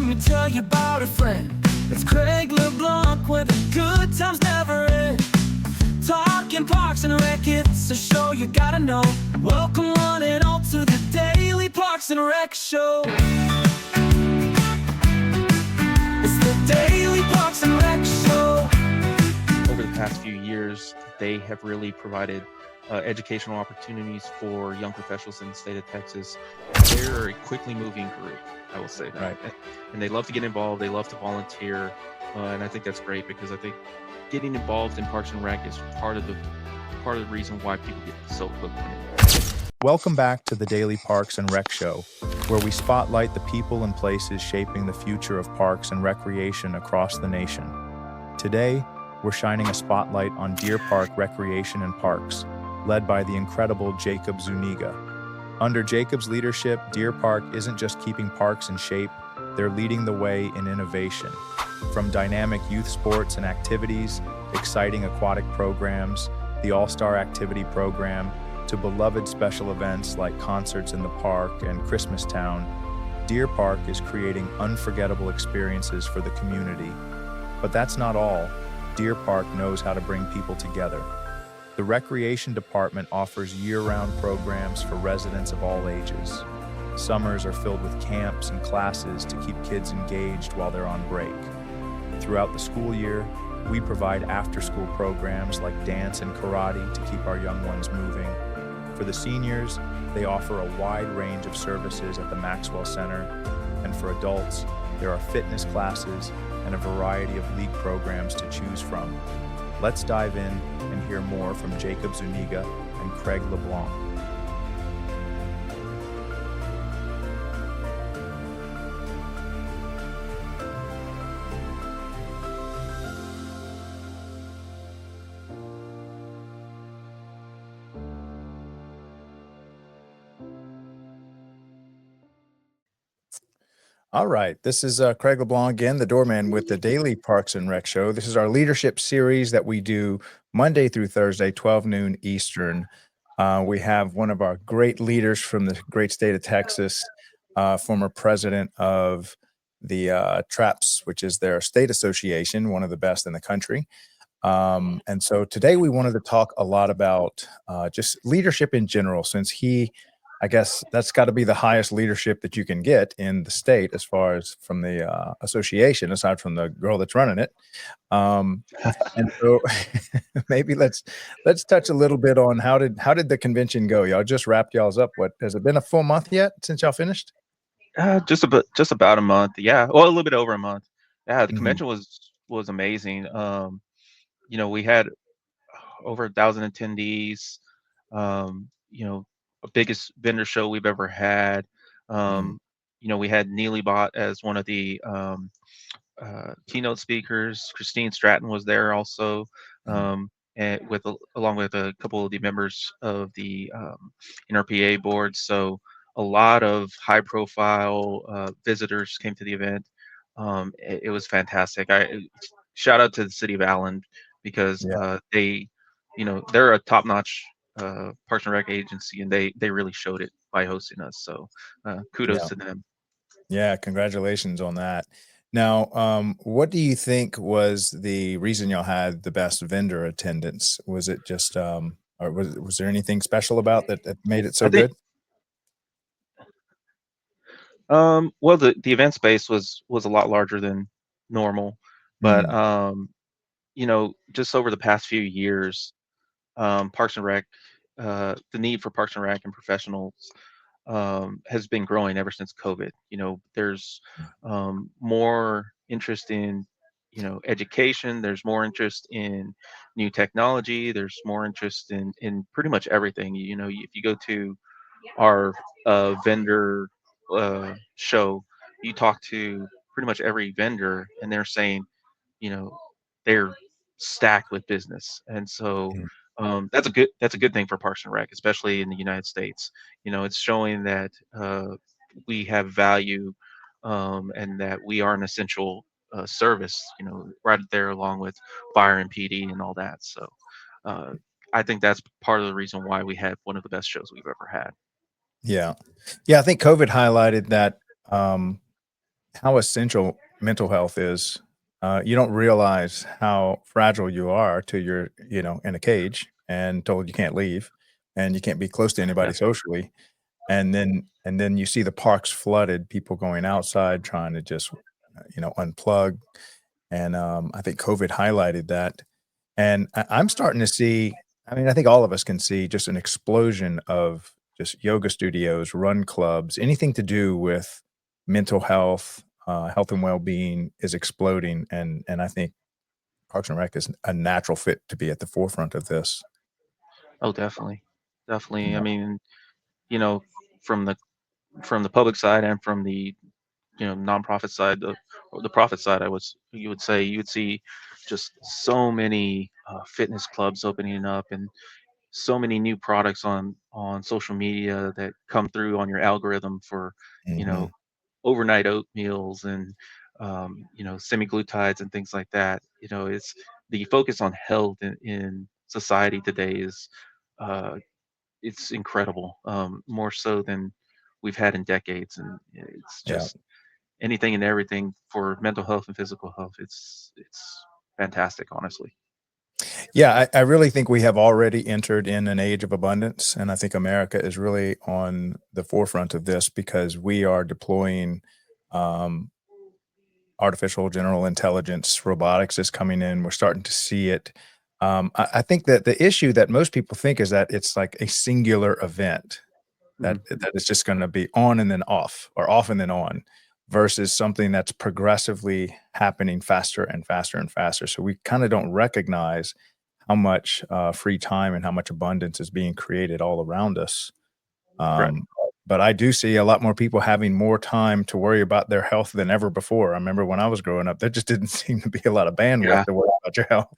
me tell you about a friend. It's Craig LeBlanc where the good times never end. Talking Parks and Rec, it's a show you gotta know. Welcome one and all to the Daily Parks and Rec Show. It's the Daily Parks and Rec Show. Over the past few years, they have really provided educational opportunities for young professionals in the state of Texas. They're a quickly moving group, I will say that. Right. And they love to get involved. They love to volunteer. And I think that's great because I think getting involved in Parks and Rec is part of the reason why people get so hooked on it. Welcome back to the Daily Parks and Rec Show, where we spotlight the people and places shaping the future of parks and recreation across the nation. Today, we're shining a spotlight on Deer Park Recreation and Parks, led by the incredible Jacob Zuniga. Under Jacob's leadership, Deer Park isn't just keeping parks in shape, they're leading the way in innovation. From dynamic youth sports and activities, exciting aquatic programs, the All-Star Activity Program, to beloved special events like concerts in the park and Christmas Town, Deer Park is creating unforgettable experiences for the community. But that's not all. Deer Park knows how to bring people together. The Recreation Department offers year-round programs for residents of all ages. Summers are filled with camps and classes to keep kids engaged while they're on break. Throughout the school year, we provide after-school programs like dance and karate to keep our young ones moving. For the seniors, they offer a wide range of services at the Maxwell Center. And for adults, there are fitness classes and a variety of league programs to choose from. Let's dive in and hear more from Jacob Zuniga and Craig LeBlanc. All right, this is Craig LeBlanc again, the doorman with the Daily Parks and Rec Show. This is our leadership series that we do Monday through Thursday, 12 noon Eastern. We have one of our great leaders from the great state of Texas, former president of the TRAPS, which is their state association, one of the best in the country. And so today we wanted to talk a lot about just leadership in general, since I guess that's got to be the highest leadership that you can get in the state as far as from the association, aside from the girl that's running it. And so maybe let's touch a little bit on how did the convention go? Y'all just wrapped y'all's up. What, has it been a full month yet since y'all finished? Just about a month. Yeah. Well, a little bit over a month. Yeah. The Mhm. convention was amazing. We had over 1,000 attendees. Biggest vendor show we've ever had. We had Neely Bott as one of the keynote speakers. Christine Stratton was there also, and along with a couple of the members of the NRPA board. So a lot of high-profile visitors came to the event. It was fantastic. Shout out to the city of Allen because Yeah. they're a top-notch Parks and Rec agency, and they really showed it by hosting us. So kudos Yeah. to them. Yeah, congratulations on that. Now, what do you think was the reason y'all had the best vendor attendance? Was it just, or was there anything special about that made it so I think good? well, the event space was a lot larger than normal, but Mm, just over the past few years, Parks and Rec, the need for Parks and Rec and professionals has been growing ever since COVID. There's more interest in, education. There's more interest in new technology. There's more interest in pretty much everything. If you go to our vendor show, you talk to pretty much every vendor, and they're saying, you know, they're stacked with business, and so mm, that's a good thing for Parks and Rec, especially in the United States. It's showing that we have value, and that we are an essential service. Right there along with fire and PD and all that. So uh, I think that's part of the reason why we had one of the best shows we've ever had. yeah. Yeah, I think COVID highlighted that, um, how essential mental health is. You don't realize how fragile you are till you're, in a cage and told you can't leave and you can't be close to Yeah. anybody socially. And then you see the parks flooded, people going outside trying to just, unplug. And I think COVID highlighted that. And I'm starting to see, I mean, I think all of us can see just an explosion of just yoga studios, run clubs, anything to do with mental health, health and well-being is exploding. And I think Parks and Rec is a natural fit to be at the forefront of this. Oh, definitely. Definitely. I Yeah. mean, you know, from the public side and from the nonprofit side, or the profit side, you would say you would see just so many fitness clubs opening up, and so many new products on social media that come through on your algorithm for you know Mhm. overnight oat meals and semi-glutides and things like that. It's the focus on health in society today is uh, it's incredible, more so than we've had in decades, and it's Yeah. just anything and everything for mental health and physical health. It's fantastic, honestly. Yeah, I really think we have already entered in an age of abundance, and I think America is really on the forefront of this because we are deploying, um, artificial general intelligence, robotics is coming in, we're starting to see it. I think that the issue that most people think is that it's like a singular event, Mhm. that it's just gonna be on and then off, or off and then on, versus something that's progressively happening faster and faster and faster, so we kinda don't recognize how much, free time and how much abundance is being created all around us. Correct. Um, but I do see a lot more people having more time to worry about their health than ever before. I remember when I was growing up, there just didn't seem to be a lot of bandwidth Yeah, to worry about your health.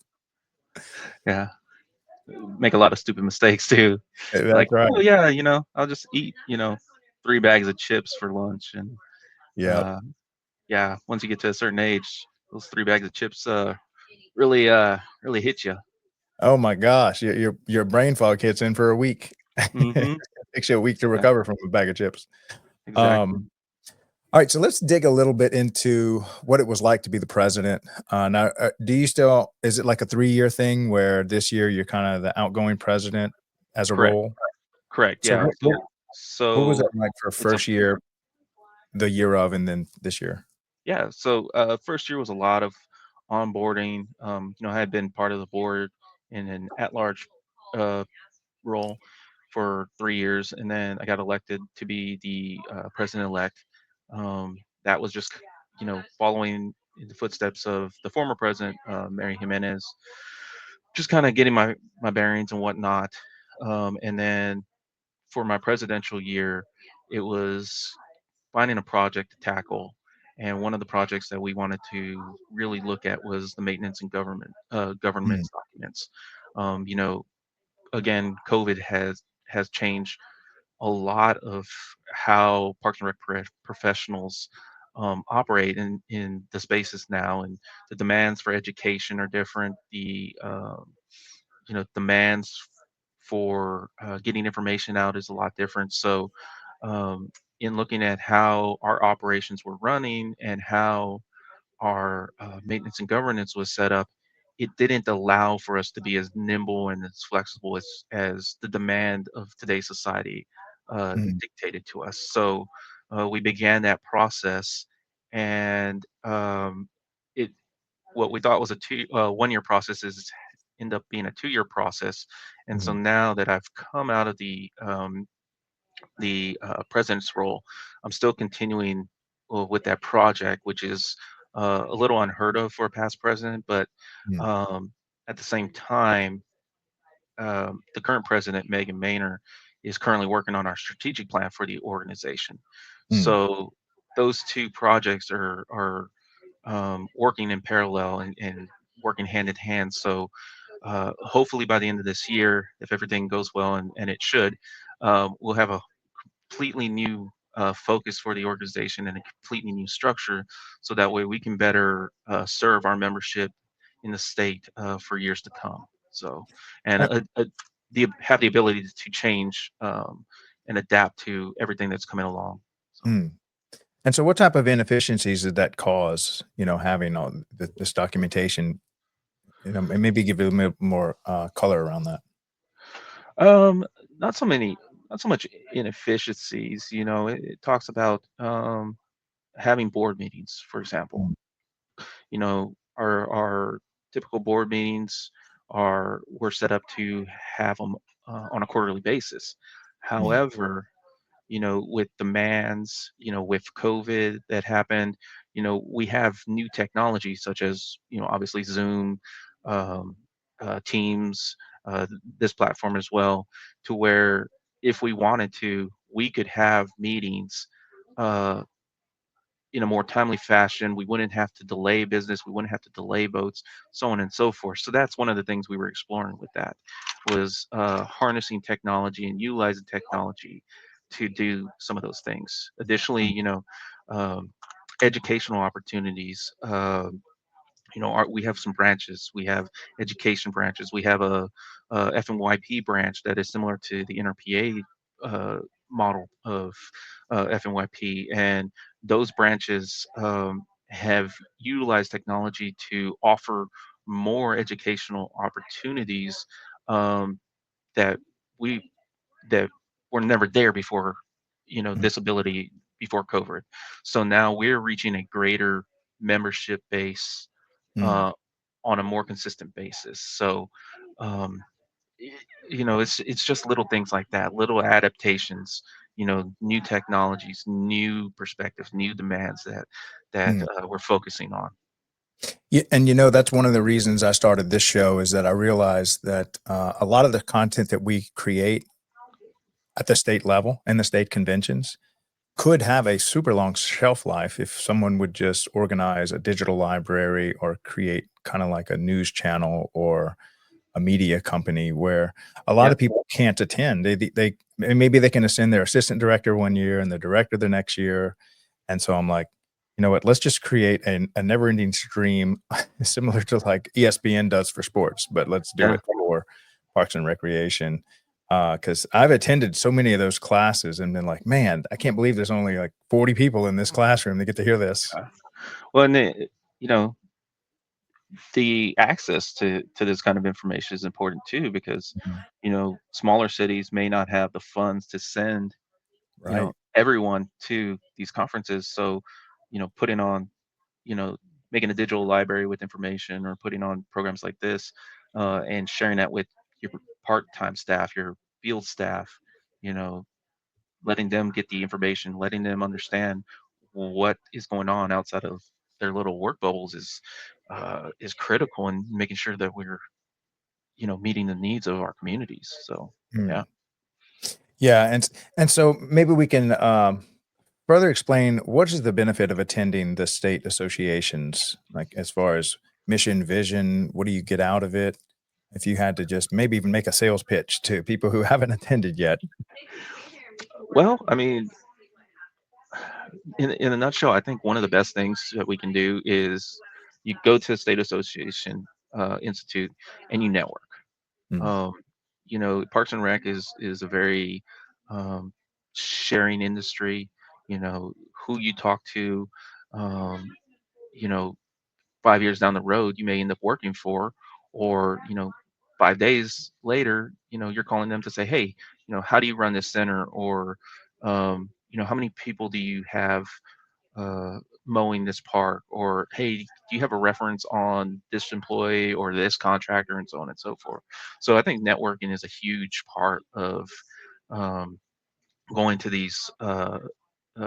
yeah. Make a lot of stupid mistakes too. That's Like, right. oh yeah, I'll just eat, 3 bags of chips for lunch, and Yep. uh, yeah, once you get to a certain age, those 3 bags of chips really hit you. Oh my gosh, your brain fog hits in for a week. Hmm. Takes you a week to Yeah, recover from a bag of chips. exactly. Um, alright, so let's dig a little bit into what it was like to be the president. Now, do you still is it like a 3-year thing where this year you're kinda the outgoing president as a Correct. role? Correct. So Yeah. what was it So like for it's a first year, the year of, and then this year? Yeah, so first year was a lot of onboarding. I had been part of the board in an at-large uh, role for 3 years, and then I got elected to be the president-elect. That was just, following in the footsteps of the former president, Mary Jimenez, just kind of getting my bearings and whatnot. And then for my presidential year, it was finding a project to tackle. And one of the projects that we wanted to really look at was the maintenance and Mm, government's documents. You know, again, COVID has changed a lot of how Parks and Rec professionals operate in the spaces now, and the demands for education are different. The demands for getting information out is a lot different. So, um, in looking at how our operations were running and how our maintenance and governance was set up, it didn't allow for us to be as nimble and as flexible as the demand of today's society mm, dictated to us. So we began that process, and it what we thought was a 1 year process is end up being a 2 year process. And so mhm, now that I've come out of the president's role, I'm still continuing with that project, which is a little unheard of for a past president. But mm, um, at the same time, the current president, Megan Maynor, is currently working on our strategic plan for the organization. mm, So those two projects are working in parallel and working hand in hand. So hopefully by the end of this year, if everything goes well, and it should, we'll have a completely new focus for the organization and a completely new structure, so that way we can better serve our membership in the state for years to come. So, and uh, have the ability to change and adapt to everything that's coming along. So, mm. And so what type of inefficiencies did that cause, having all this documentation, and maybe give it a bit more color around that? Um, not so many, not so much inefficiencies. It talks about having board meetings, for example. Mm, Our typical board meetings are we're set up to have them on a quarterly basis. mm, However, with demands, with COVID that happened, we have new technology such as, obviously Zoom, um, Teams, this platform as well, to where if we wanted to, we could have meetings uh, in a more timely fashion. We wouldn't have to delay business. We wouldn't have to delay votes, so on and so forth. So that's one of the things we were exploring with that was harnessing technology and utilizing technology to do some of those things. Additionally, mm, um, educational opportunities. We have some branches. We have education branches. We have a FNYP branch that is similar to the NRPA model of FNYP, and those branches have utilized technology to offer more educational opportunities um, that we that were never there before, mm, this ability before COVID. So now we're reaching a greater membership base mm, uh, on a more consistent basis. So, um, y- it's just little things like that, little adaptations, new technologies, new perspectives, new demands that mm. we're focusing on. Yeah, and that's one of the reasons I started this show is that I realized that a lot of the content that we create at the state level and the state conventions could have a super long shelf life if someone would just organize a digital library or create kind of like a news channel or a media company where a lot Yeah. of people can't attend. Maybe they can send their assistant director one year and the director the next year. And so I'm like, you know what? Let's just create a never-ending stream similar to like ESPN does for sports, but let's do Yeah. it for Parks and Recreation. Because I've attended so many of those classes and been like, man, I can't believe there's only like 40 people in this classroom to get to hear this. Well, and you know, the access to this kind of information is important too because Mhm. smaller cities may not have the funds to send Right. everyone to these conferences. So putting on you know making a digital library with information or putting on programs like this and sharing that with your part-time staff, your field staff, you know letting them get the information, letting them understand what is going on outside of their little work bubbles is critical in making sure that we're meeting the needs of our communities. So yeah. Mm. Yeah, and so maybe we can further explain what is the benefit of attending the state associations, like as far as mission, vision, what do you get out of it? If you had to just maybe even make a sales pitch to people who haven't attended yet. Well, I mean, in a nutshell, I think one of the best things that we can do is you go to a state association institute and you network. Mm, Um, Parks and Rec is a very um, sharing industry. Who you talk to. Um, you know, 5 years down the road, you may end up working for, or 5 days later, you're calling them to say, hey, how do you run this center, or how many people do you have uh, mowing this park, or hey, do you have a reference on this employee or this contractor, and so on and so forth. So I think networking is a huge part of um, going to these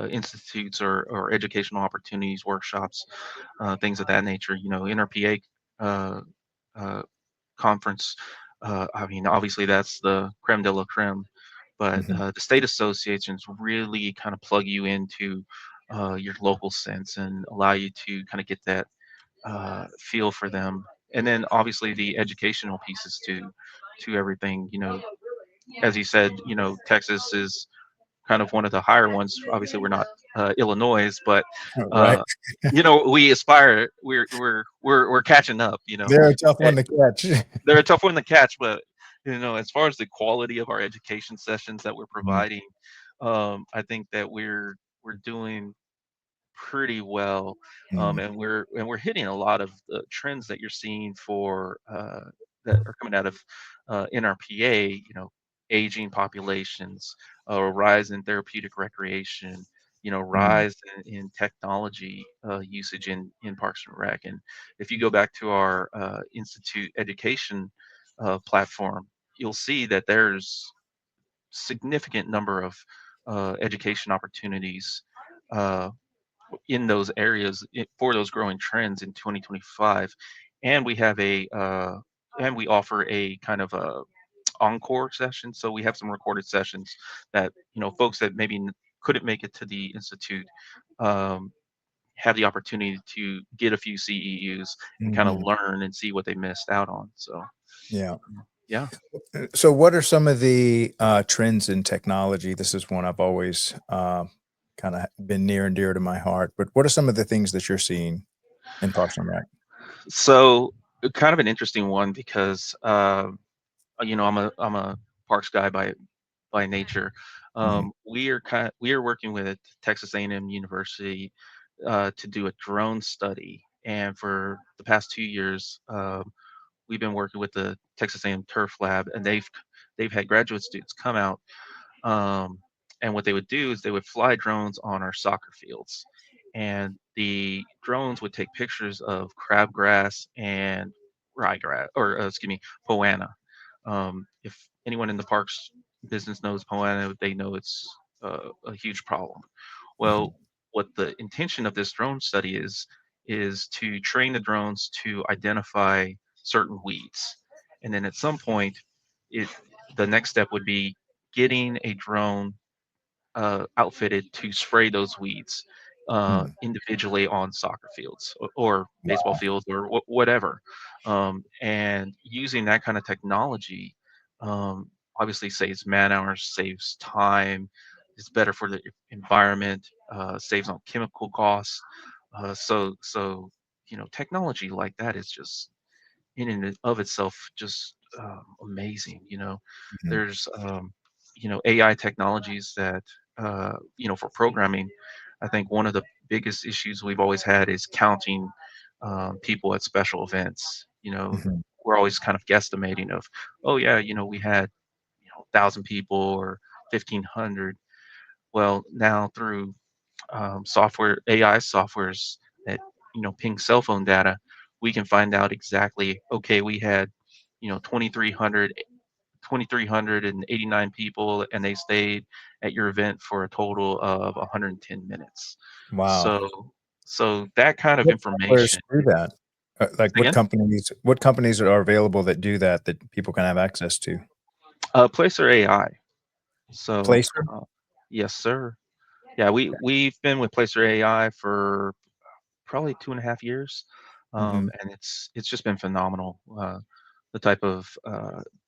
institutes or educational opportunities, workshops, things of that nature. NRPA uh, uh, conference. I mean, obviously that's the creme de la creme, but mhm, the state associations really kind of plug you into your local sense and allow you to kind of get that feel for them. And then obviously the educational pieces to everything. As you said, Texas is kind of one of the higher ones. Obviously, we're not Illinois, but right. uh, we aspire. We're catching up. They're a tough Eh, one to catch. they're a tough one to catch, but as far as the quality of our education sessions that we're Mm, providing, I think that we're doing. pretty well, Mm, and we're hitting a lot of the trends that you're seeing for that are coming out of NRPA. Aging populations, rise in therapeutic recreation. mm, Rise in technology usage in Parks and Rec. And if you go back to our institute education platform, you'll see that there's significant number of education opportunities uh, in those areas for those growing trends in 2025. And we offer a kind of a encore session. So we have some recorded sessions that folks that maybe couldn't make it to the institute um, have the opportunity to get a few CEUs and kind of mhm. learn and see what they missed out on. So Yeah. yeah. So what are some of the, trends in technology? This is one I've always, kinda been near and dear to my heart, but what are some of the things that you're seeing in Parks and Rec? So kind of an interesting one because I'm a parks guy by nature. Mhm, We are working with Texas A&M University to do a drone study, and for the past 2 years, we've been working with the Texas A&M Turf Lab, and they've had graduate students come out, um, and what they would do is they would fly drones on our soccer fields, and the drones would take pictures of crabgrass and ryegrass, or excuse me, poana. If anyone in the parks business knows poana, they know it's a huge problem. mhm, Well, what the intention of this drone study is to train the drones to identify certain weeds, and then at some point, it the next step would be getting a drone outfitted to spray those weeds mm. individually on soccer fields or baseball Wow. fields or whatever. And using that kind of technology obviously saves man hours, saves time, is better for the environment, saves on chemical costs. So technology like that is just in and of itself just amazing. Mhm, There's AI technologies that for programming. I think one of the biggest issues we've always had is counting people at special events. mhm, We're always kind of guesstimating of, oh yeah, we had 1,000 people or 1,500. Well, now through AI softwares that ping cell phone data, we can find out exactly. Okay, we had 2,389 people, and they stayed at your event for a total of 110 minutes. wow. So that kind of What softwares information. do that? Like, Again, what companies are available that do that, that people can have access to? Placer AI. So Placer? yes, sir. Yeah, we've been with Placer AI for probably 2.5 years, Mhm, and it's just been phenomenal. The type of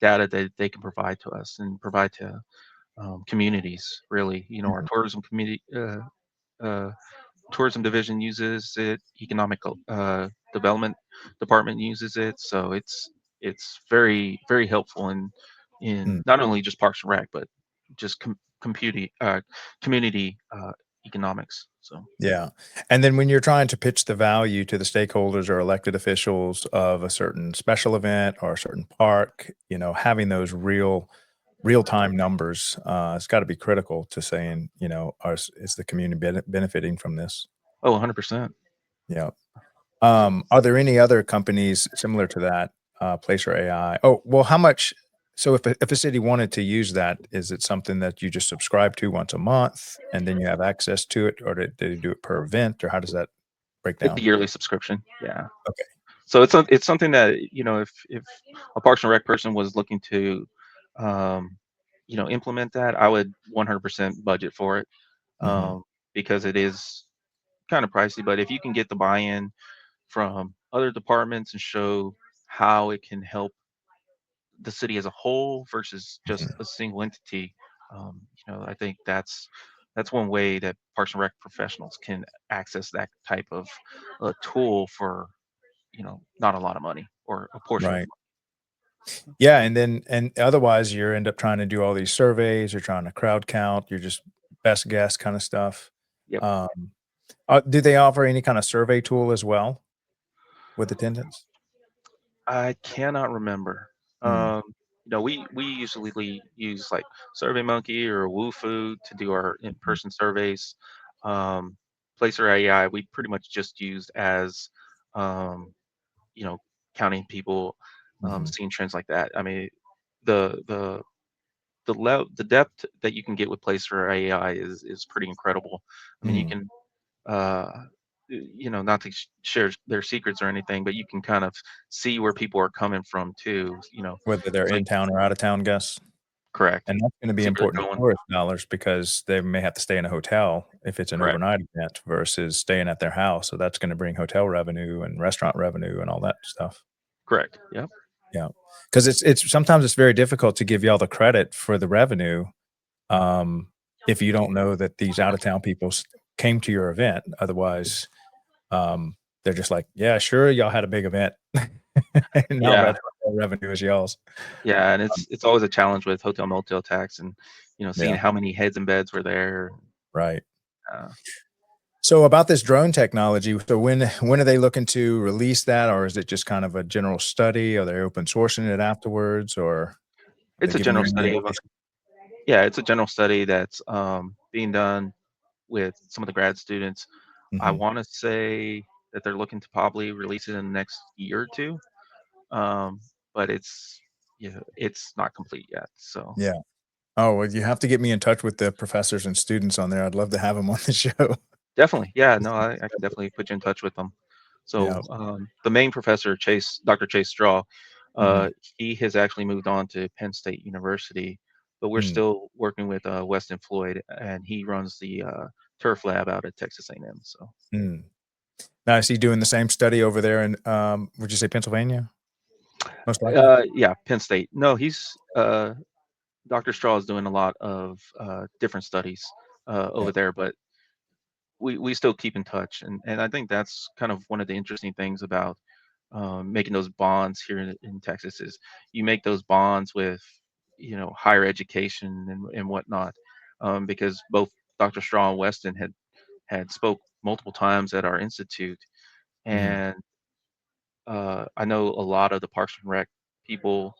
data that they can provide to us and provide to communities. Really, our mhm, uh, tourism division uses it. Economic development department uses it. So it's very very helpful in mm. not only just Parks and Rec, but just community economics. So. Yeah, and then when you're trying to pitch the value to the stakeholders or elected officials of a certain special event or a certain park, having those real-time numbers, it's gotta be critical to saying, is the community benefiting from this? Oh, 100%. Yeah. Are there any other companies similar to that, Placer AI? Oh, well, how much so if a city wanted to use that, is it something that you just subscribe to once a month, and then you have access to it, or do they do it per event, or how does that break It's a down? yearly subscription. Yeah. Okay. So it's something that if a Parks and Rec person was looking to um, implement that, I would 100% budget for it, Mhm, um, because it is kind of pricey. But if you can get the buy-in from other departments and show how it can help the city as a whole versus just mhm. a single entity, I think that's one way that Parks and Rec professionals can access that type of tool for not a lot of money or a portion of Right. money. Yeah, and otherwise, you end up trying to do all these surveys, you're trying to crowd count, you're just best guess kinda stuff. Yep. Um Do they offer any kind of survey tool as well with attendance? I cannot remember. Mm, We usually use like SurveyMonkey or WooFoo to do our mm, in-person surveys. Um, Placer AI we pretty much just used as um, you know counting people, mhm, seeing trends like that. I mean, the the the depth that you can get with Placer AI is pretty incredible. I mean, you mm. can not to share their secrets or anything, but you can kind of see where people are coming from too. Whether they're So in town or out of town guests. correct. And that's gonna be See where important they're to going. tourist dollars because they may have to stay in a hotel if it's an Correct. overnight event versus staying at their house, so that's gonna bring hotel revenue and restaurant revenue and all that stuff. Correct. Yep. Yeah, because it's sometimes it's very difficult to give y'all the credit for the revenue, um, if you don't know that these out of town people came to your event. Otherwise, um, they're just like, "Yeah, sure, y'all had a big event." And now Yeah. that hotel revenue is y'all's. Yeah. And Um, it's always a challenge with hotel motel tax and seeing yeah, how many heads and beds were there. right. Uh, So about this drone technology, so when are they looking to release that, or is it just kind of a general study? Are they open sourcing it afterwards, or are they it's a giving you general any study of information? yeah, it's a general study that's being done with some of the grad students. I Mhm. want to say that they're looking to probably release it in the next year or two, um, but it's not complete yet. So Yeah. Oh, well, you have to get me in touch with the professors and students on there. I'd love to have them on the show. definitely, yeah, no, I can definitely put you in touch with them. Yeah. So the main professor, Dr. Chase Straw, Mhm. he has actually moved on to Penn State University, but we're Mm, still working with Weston Floyd, and he runs the turf lab out at Texas A&M. So mm. Now is he doing the same study over there in, would you say Pennsylvania? Most likely? yeah, Penn State. No, he's Dr. Straw is doing a lot of different studies Yeah. over there, but we still keep in touch, and I think that's kind of one of the interesting things about making those bonds here in Texas is you make those bonds with higher education and whatnot, because both Dr. Straw and Weston had spoke multiple times at our institute, Mhm. and I know a lot of the Parks and Rec people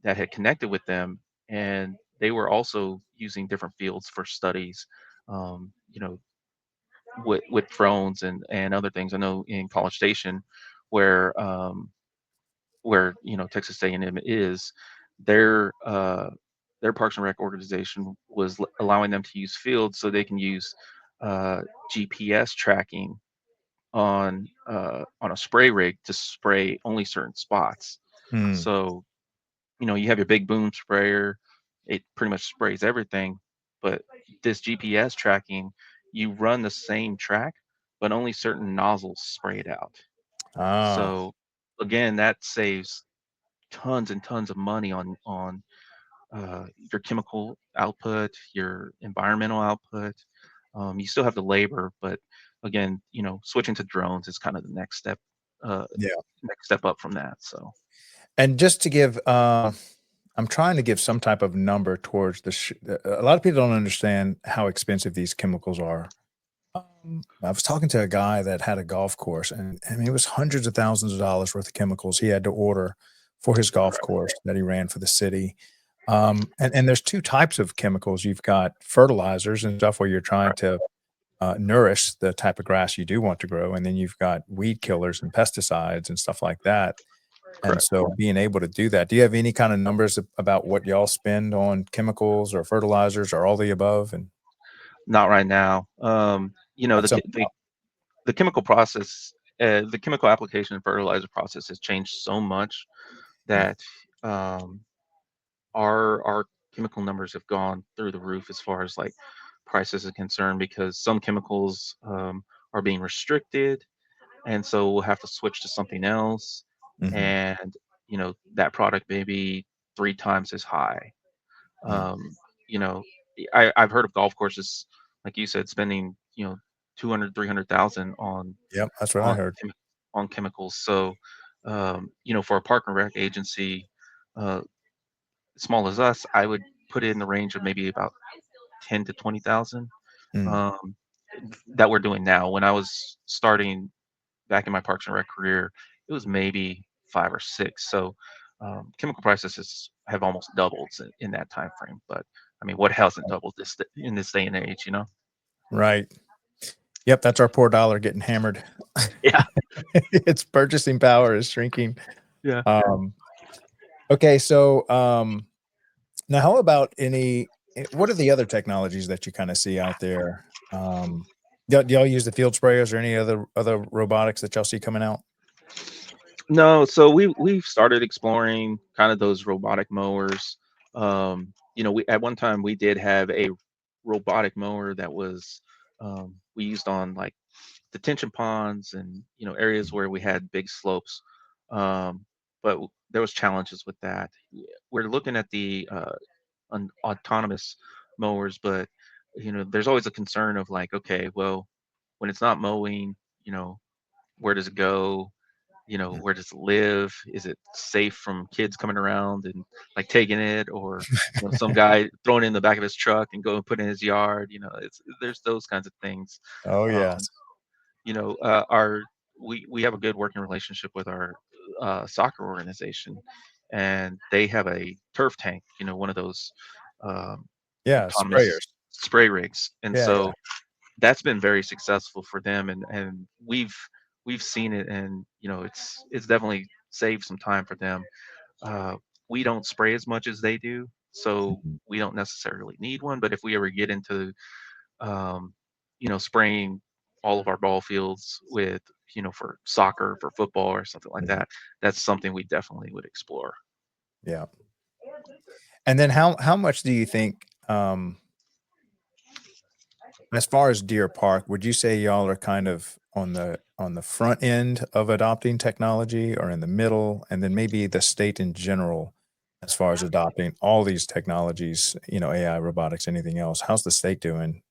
that had connected with them, and they were also using different fields for studies. With drones and other things. I know in College Station, where Texas A&M is, their uh, their Parks and Rec organization was allowing them to use fields so they can use uh, GPS tracking on a spray rig to spray only certain spots. Mm. So you have your big boom sprayer, it pretty much sprays everything. But this GPS tracking, you run the same track, but only certain nozzles spray it out. Ah, So again, that saves tons and tons of money on your chemical output, your environmental output. You still have the labor, but again, switching to drones is kind of the uh, yeah. next step up from that. So And just to give, I'm trying to give some type of number towards a lot of people don't understand how expensive these chemicals are. I was talking to a guy that had a golf course, and I mean, it was hundreds of thousands of dollars worth of chemicals he had to order for his golf correct, course that he ran for the city. And there's 2 types of chemicals. You've got fertilizers and stuff where you're trying correct, to, nourish the type of grass you do want to grow, and then you've got weed killers and pesticides and stuff like that. And correct. so being able to do that, do you have any kind of numbers about what y'all spend on chemicals or fertilizers or all the above? And Not right now. that's something. The chemical process, the chemical application and fertilizer process has changed so much Mm, that um, our chemical numbers have gone through the roof as far as like prices are concerned because some chemicals are being restricted, and so we'll have to switch to something else, mhm, and that product may be 3 times as high. mm. Um, you know, I've heard of golf courses, like you said, spending 200, 300,000 Yep, that's what I on heard. on chemicals. So, for a park and rec agency, uh, small as us, I would put it in the range of maybe about 10 to 20,000. Mm, Um, that we're doing now. When I was starting back in my Parks and Rec career, it was maybe 5 or 6. So chemical prices have almost doubled in that time frame. But I mean, what hasn't doubled in this day and age? You know? Right. Yep, that's our poor dollar getting hammered. Yeah. Its purchasing power is shrinking. Yeah. Um, okay, so, now how about what are the other technologies that you kinda see out there? Do y'all use the field sprayers or any other robotics that y'all see coming out? No, so we've started exploring kind of those robotic mowers. We at one time we did have a robotic mower that was we used on like detention ponds and areas where we had big slopes. There was challenges with that. We're looking at the autonomous mowers, but there's always a concern of like, okay, well, when it's not mowing, you know, where does it go? Where does it live? Is it safe from kids coming around and like taking it, or some guy throwing it in the back of his truck and go and put it in his yard? There's those kinds of things. Oh, Um, yes. our we have a good working relationship with our soccer organization, and they have a turf tank. One of those um, Yeah, autonomous sprayers. spray rigs, and Yeah, yeah. so that's been very successful for them, and we've seen it, and it's definitely saved some time for them. uh, we don't spray as much as they do, so Mhm, we don't necessarily need one, but if we ever get into um, spraying all of our ball fields with for soccer, for football or something like mhm. that, that's something we definitely would explore. Yeah. And then how much do you think, as far as Deer Park, would you say y'all are kind of on the front end of adopting technology or in the middle, and then maybe the state in general as far as adopting all these technologies, AI, robotics, anything else? How's the state doing?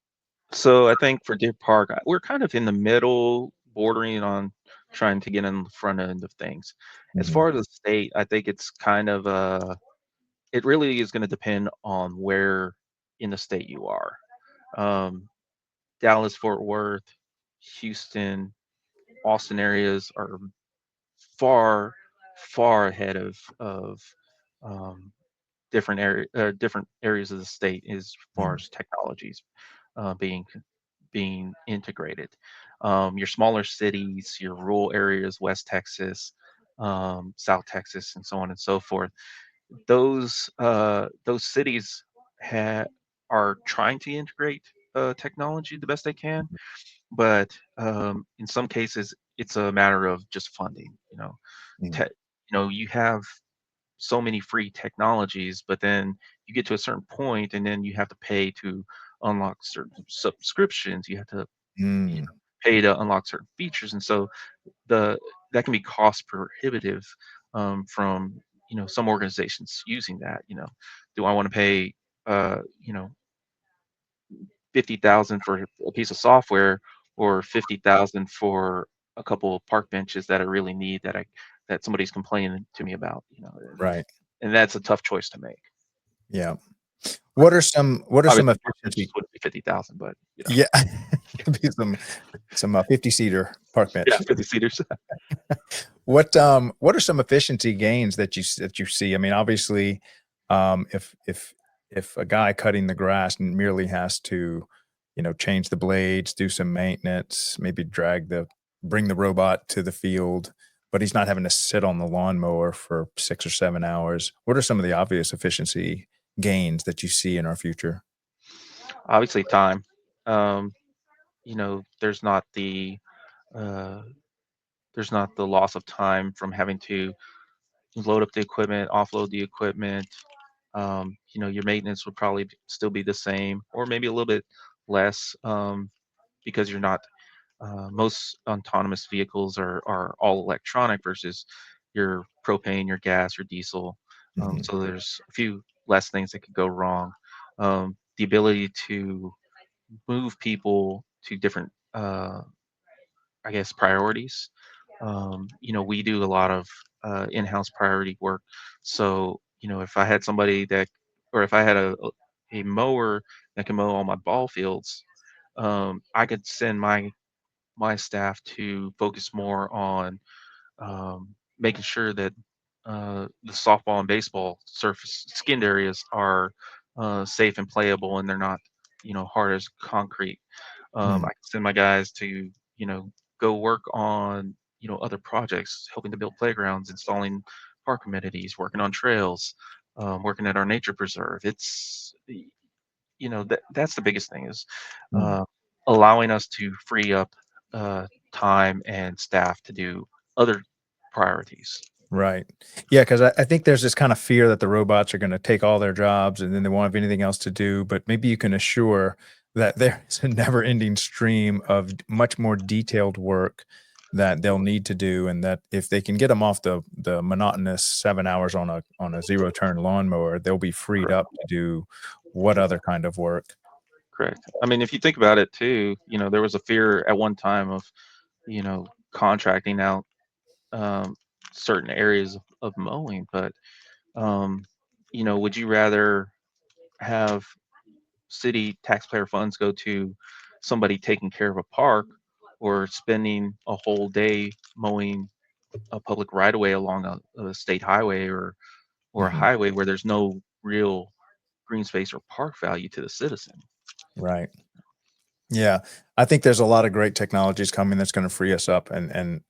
So I think for Deer Park, we're kind of in the middle, bordering on trying to get in the front end of things. As Mhm, far as the state, I think it's kind of it really is going to depend on where in the state you are. Um, Dallas, Fort Worth, Houston, Austin areas are far, far ahead of um, different areas of the state as far mhm, as technologies being integrated. Your smaller cities, your rural areas, West Texas, South Texas, and so on and so forth. Those cities are trying to integrate technology the best they can, but in some cases, it's a matter of just funding. mhm, You have so many free technologies, but then you get to a certain point, and then you have to pay to unlock certain subscriptions. You have to you mm, know, pay to unlock certain features, and so the that can be cost prohibitive from some organizations using that. Do I want to pay uh, you know 50,000 for a piece of software, or 50,000 for a couple of park benches that I really need, that somebody's complaining to me about? right. And that's a tough choice to make. Yeah. What are some Obviously, park benches efficiency. wouldn't be 50,000, but Yeah. Be some 50-seater park yeah, bench. 50 seaters. What are some efficiency gains that you see? I mean, obviously, if a guy cutting the grass merely has to, change the blades, do some maintenance, maybe bring the robot to the field, but he's not having to sit on the lawnmower for 6 or 7 hours. What are some of the obvious efficiency gains that you see in our future? Obviously, time. Um, there's not uh, the loss of time from having to load up the equipment, offload the equipment. Your maintenance would probably still be the same, or maybe a little bit less, because you're not. Most autonomous vehicles are all electronic versus your propane, your gas, your diesel. Mhm, So there's a few less things that could go wrong. The ability to move people to different, I guess, priorities. We do a lot of in-house priority work. So, if I had somebody that, or if I had a mower that can mow all my ball fields, I could send my staff to focus more on making sure that the softball and baseball surface skinned areas are safe and playable, and they're not, hard as concrete. I Mm, can send my guys to, go work on, other projects, helping to build playgrounds, installing park amenities, working on trails, working at our nature preserve. That's the biggest thing is mm. uh, allowing us to free up time and staff to do other priorities. Right. Yeah, because I think there's this kind of fear that the robots are gonna take all their jobs and then they won't have anything else to do, but maybe you can assure that there is a never-ending stream of much more detailed work that they'll need to do, and that if they can get them off the monotonous 7 hours on a zero-turn lawnmower, they'll be freed Correct. up to do what other kind of work? Correct. I mean, if you think about it too, there was a fear at one time of, contracting out um, certain areas of mowing, but um, would you rather have city taxpayer funds go to somebody taking care of a park or spending a whole day mowing a public right of way along a state highway or a Mhm. highway where there's no real green space or park value to the citizen? Right. Yeah, I think there's a lot of great technologies coming that's gonna free us up and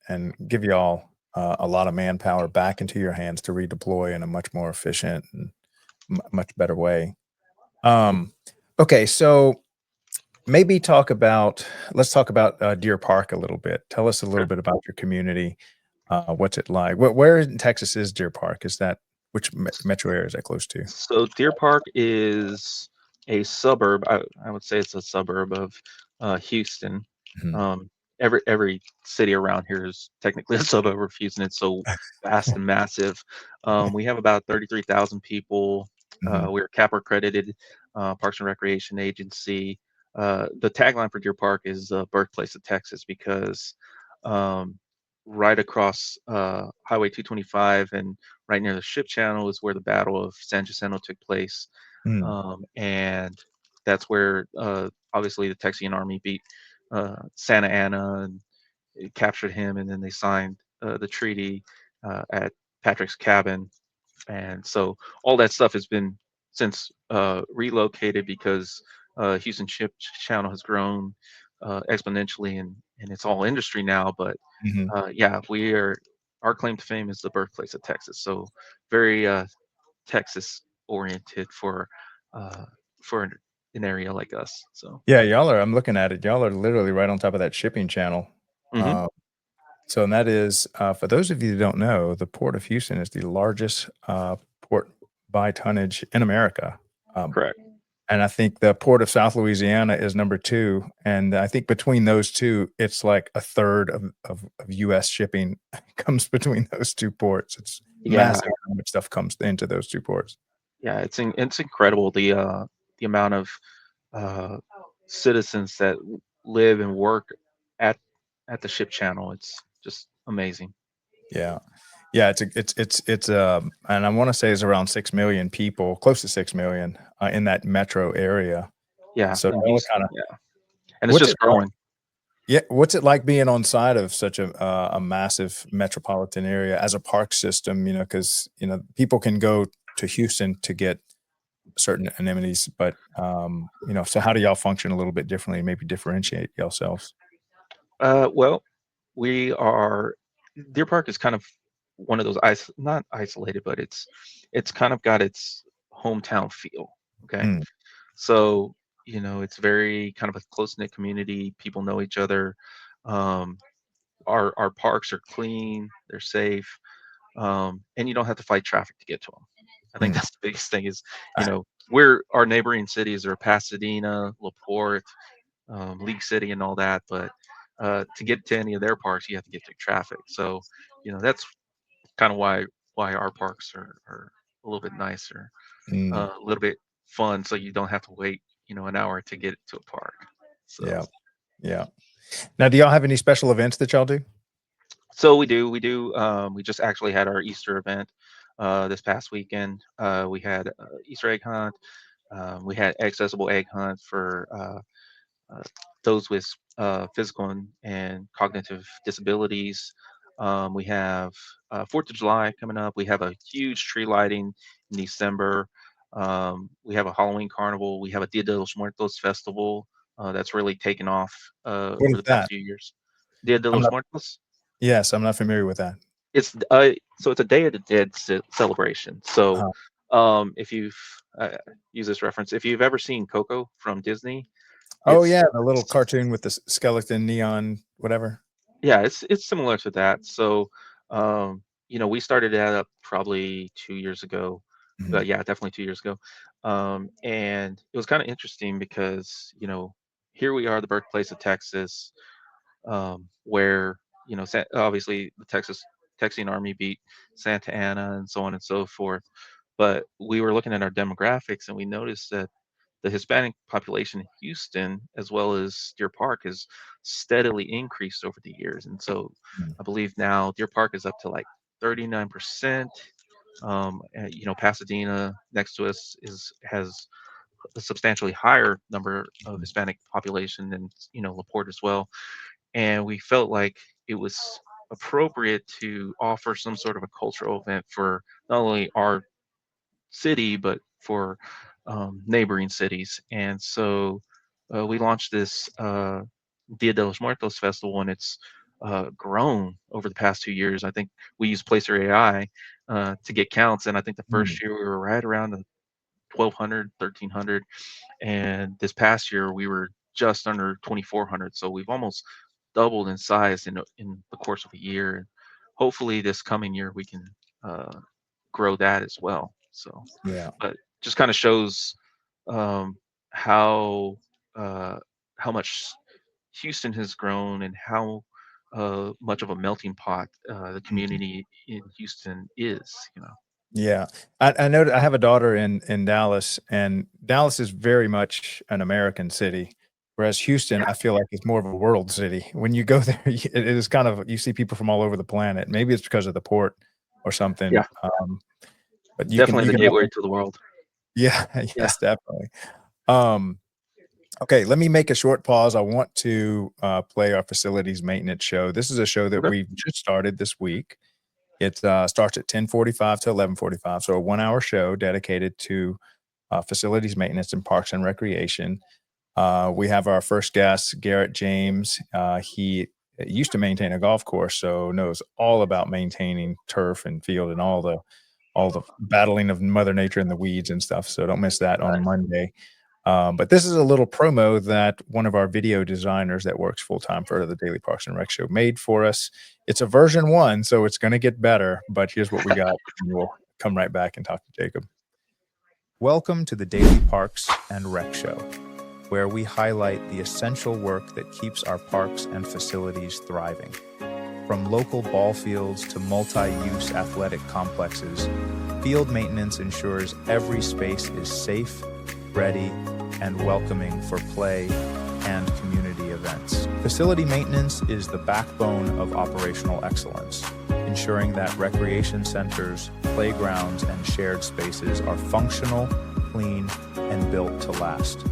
give y'all, a lot of manpower back into your hands to redeploy in a much more efficient and much better way. Um, okay, so maybe let's talk about, Deer Park a little bit. Tell us a little Sure. bit about your community. What's it like? Where in Texas is Deer Park? Is that which metro area is that close to? So Deer Park is a suburb. I would say it's a suburb of Houston. Mhm, Um, every city around here is technically a suburb of Houston. It's so vast and massive. We have about 33,000 people. mhm, We're CAPA accredited, Parks and Recreation Agency. The tagline for Deer Park is birthplace of Texas because um, right across Highway 225 and right near the ship channel is where the Battle of San Jacinto took place. mm, And that's where obviously the Texian army beat Santa Anna and it captured him, and then they signed the treaty at Patrick's Cabin. And so all that stuff has been since relocated because Houston Ship Channel has grown exponentially, and it's all industry now. But mhm. yeah, our claim to fame is the birthplace of Texas. So very Texas oriented uh, for an area like us. So Yeah, I'm looking at it, y'all are literally right on top of that shipping channel. hmm Uh, so and that is, for those of you who don't know, the Port of Houston is the largest, port by tonnage in America. Um, correct. and I think the Port of South Louisiana is number 2, and I think between those 2, it's like a third of US shipping comes between those 2 ports. It's Yeah, massive how much stuff comes into those 2 ports. yeah, it's incredible the amount of uh, citizens that live and work at the ship channel. It's just amazing. Yeah. Yeah, and I wanna say it's around 6,000,000 people, close to 6,000,000, in that metro area. Yeah, So in y'all are Houston. kinda Yeah, and it's what's just it like growing. yeah, what's it like being on side of such a massive metropolitan area as a park system, because people can go to Houston to get certain amenities, but, so how do y'all function a little bit differently and maybe differentiate yourselves? Well, we are Deer Park is kind of one of those not isolated, but it's kind of got its hometown feel. Okay, Mm, so it's very kind of a close knit community. People know each other. Um, our parks are clean, they're safe, and you don't have to fight traffic to get to them. I think mm, that's the biggest thing is, ah, our neighboring cities are Pasadena, LaPorte, League City, and all that, but to get to any of their parks, you have to get through traffic. So, that's kind of why our parks are a little bit nicer, mm, a little bit fun, so you don't have to wait, an hour to get to a park. So. yeah, yeah. Now do y'all have any special events that y'all do? So we do. We just actually had our Easter event this past weekend. We had Easter egg hunt. We had accessible egg hunt for uh, those with physical and cognitive disabilities. We have 4th of July coming up. We have a huge tree lighting in December. We have a Halloween carnival. We have a Dia de los Muertos festival that's really taken off What over is the past that? few years. Dia de I'm los not. Muertos. Yes, I'm not familiar with that. It's so it's a Day of the Dead celebration. So Uh, if you've used this reference, if you've ever seen Coco from Disney, oh it's yeah, the little cartoon with the skeleton, neon, whatever. yeah, it's similar to that. So we started that up probably 2 years ago. Mhm. Yeah, definitely 2 years ago. And it was kind of interesting because here we are, the birthplace of Texas, where obviously the Texian Army beat Santa Ana and so on and so forth. But we were looking at our demographics and we noticed that the Hispanic population in Houston, as well as Deer Park, has steadily increased over the years. And so Mm. I believe now Deer Park is up to like 39%. Pasadena next to us has a substantially higher number of Hispanic population than Laporte as well. And we felt like it was appropriate to offer some sort of a cultural event for not only our city but for neighboring cities. And so we launched this Dia de los Muertos festival, and it's grown over the past 2 years. I think we use Placer AI to get counts, and I think the Mm. first year we were right around the 1,200, 1,300, and this past year we were just under 2,400. So we've almost doubled in size in the course of a year. And hopefully this coming year we can uh, grow that as well. So, Yeah. but just kind of shows um, how uh, how much Houston has grown and how much of a melting pot the Mhm. community in Houston is. Yeah. I know that I have a daughter in Dallas, and Dallas is very much an American city, whereas Houston, I feel like it's more of a world city. When you go there, it is kind of you see people from all over the planet. Maybe it's because of the port or something. Yeah, But definitely you the can gateway to the world. yeah, Yeah. yes, definitely. Um, okay, let me make a short pause. I want to play our facilities maintenance show. This is a show that Okay. we just started this week. It starts at 10:45 to 11:45, so a 1-hour show dedicated to facilities maintenance and parks and recreation. We have our first guest, Garrett James. He used to maintain a golf course, so knows all about maintaining turf and field and all the battling of Mother Nature and the weeds and stuff. So don't miss that on Monday. But this is a little promo that one of our video designers that works full time for the Daily Parks and Rec show made for us. It's a version 1, so it's going to get better. But here's what we got. And we'll come right back and talk to Jacob. Welcome to the Daily Parks and Rec show, where we highlight the essential work that keeps our parks and facilities thriving. From local ball fields to multi-use athletic complexes, field maintenance ensures every space is safe, ready, and welcoming for play and community events. Facility maintenance is the backbone of operational excellence, ensuring that recreation centers, playgrounds, and shared spaces are functional, clean, and built to last.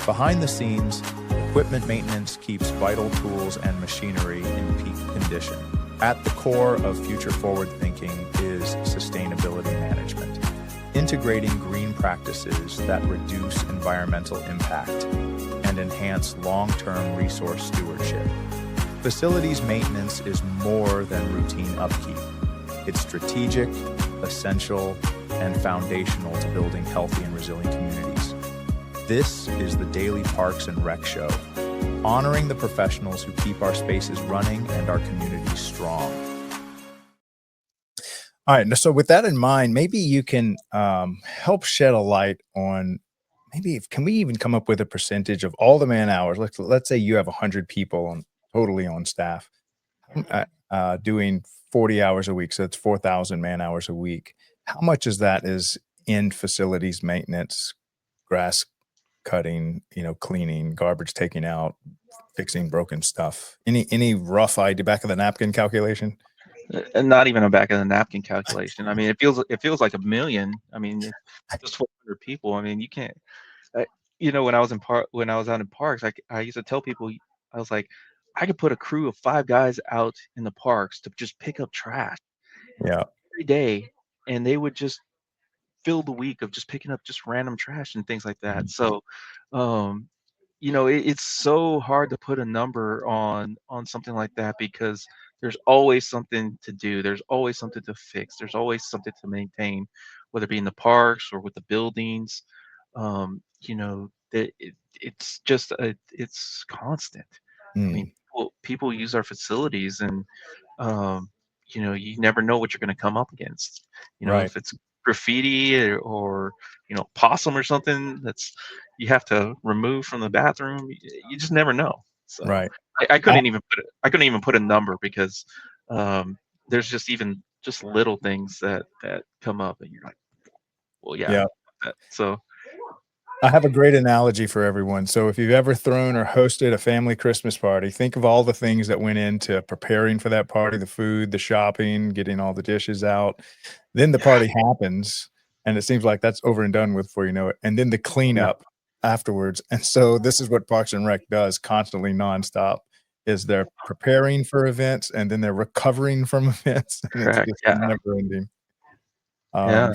Behind the scenes, equipment maintenance keeps vital tools and machinery in peak condition. At the core of future forward thinking is sustainability management, integrating green practices that reduce environmental impact and enhance long-term resource stewardship. Facilities maintenance is more than routine upkeep. It's strategic, essential, and foundational to building healthy and resilient communities. This is the Daily Parks and Rec Show, honoring the professionals who keep our spaces running and our communities strong. All right. So with that in mind, maybe you can help shed a light on can we even come up with a percentage of all the man hours? Let's say you have 100 people totally on staff doing 40 hours a week. So it's 4,000 man hours a week. How much is that is in facilities maintenance, grass cutting, cleaning, garbage taking out, fixing broken stuff? Any rough idea, back of the napkin calculation? And not even a back of the napkin calculation. I mean, it feels like a million. I mean, just 400 people. I mean, you can't. when I was when I was out in parks, I used to tell people, I was like, I could put a crew of 5 guys out in the parks to just pick up trash Yeah. every day, and they would just fill the week of just picking up just random trash and things like that. Mhm. So, um, it's so hard to put a number on something like that because there's always something to do. There's always something to fix. There's always something to maintain, whether it be in the parks or with the buildings. It's just it's constant. I mean, Mm, people use our facilities, and um, you never know what you're going to come up against. right. If it's graffiti or possum or something that's you have to remove from the bathroom, you just never know. So Right. I I, I couldn't even put a number because um, there's just even just little things that come up, and you're like, well, yeah. yeah. So I have a great analogy for everyone. So if you've ever thrown or hosted a family Christmas party, think of all the things that went into preparing for that party, the food, the shopping, getting all the dishes out. Then the yeah, party happens, and it seems like that's over and done with before you know it. And then the yeah, cleanup afterwards. And so this is what Parks and Rec does constantly nonstop is they're preparing for events and then they're recovering from events, and it's correct, just yeah, never ending. yeah, Um,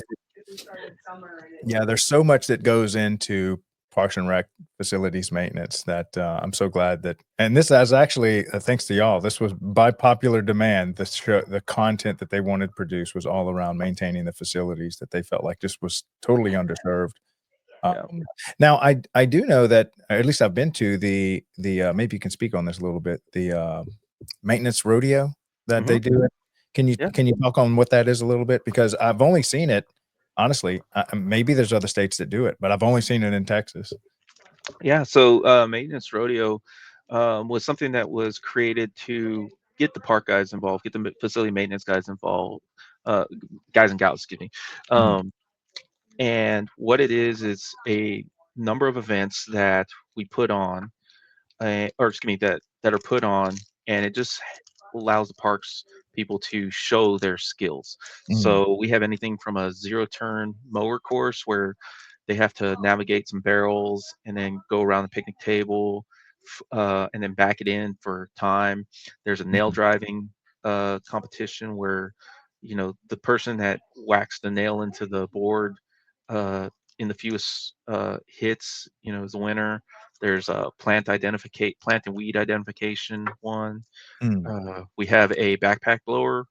yeah, there's so much that goes into Parks and Rec facilities maintenance that, I'm so glad that and this is actually, thanks to y'all, this was by popular demand, the content that they wanted to produce was all around maintaining the facilities that they felt like just was totally underserved. yeah. Now I do know that or at least I've been to maybe you can speak on this a little bit, maintenance rodeo that Hmm. they do. Yeah. Can you talk on what that is a little bit? Because I've only seen it honestly, maybe there's other states that do it, but I've only seen it in Texas. Yeah, so maintenance rodeo was something that was created to get the park guys involved, get the facility maintenance guys involved, uh, guys and gals, excuse me. Mhm, Um, and what it is a number of events that we put on, or excuse me, that are put on, and it just allows the parks people to show their skills. mhm, So we have anything from a zero turn mower course where they have to navigate some barrels and then go around the picnic table, and then back it in for time. There's a nail mhm, driving competition where the person that whacks the nail into the board uh, in the fewest hits, is the winner. There's a plant and weed identification one. mm, We have a backpack blower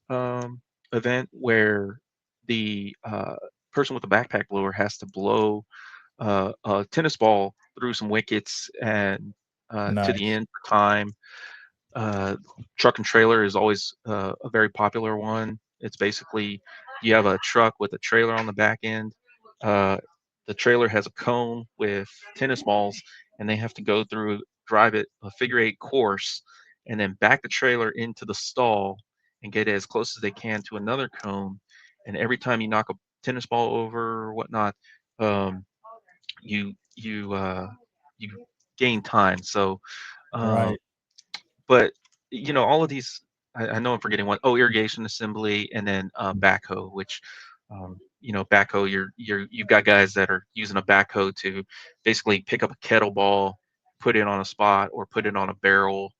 um, event where the person with the backpack blower has to blow a tennis ball through some wickets and to the nice, end for time. uh, Truck and trailer is always a very popular one. It's basically you have a truck with a trailer on the back end. Uh, the trailer has a cone with tennis balls, and they have to go through, drive it a figure 8 course, and then back the trailer into the stall and get as close as they can to another cone. And every time you knock a tennis ball over or whatnot, um, you gain time. So um, right, but all of these, I know I'm forgetting one. Oh, irrigation assembly, and then backhoe, which backhoe. You've got guys that are using a backhoe to basically pick up a kettleball, put it on a spot, or put it on a barrel.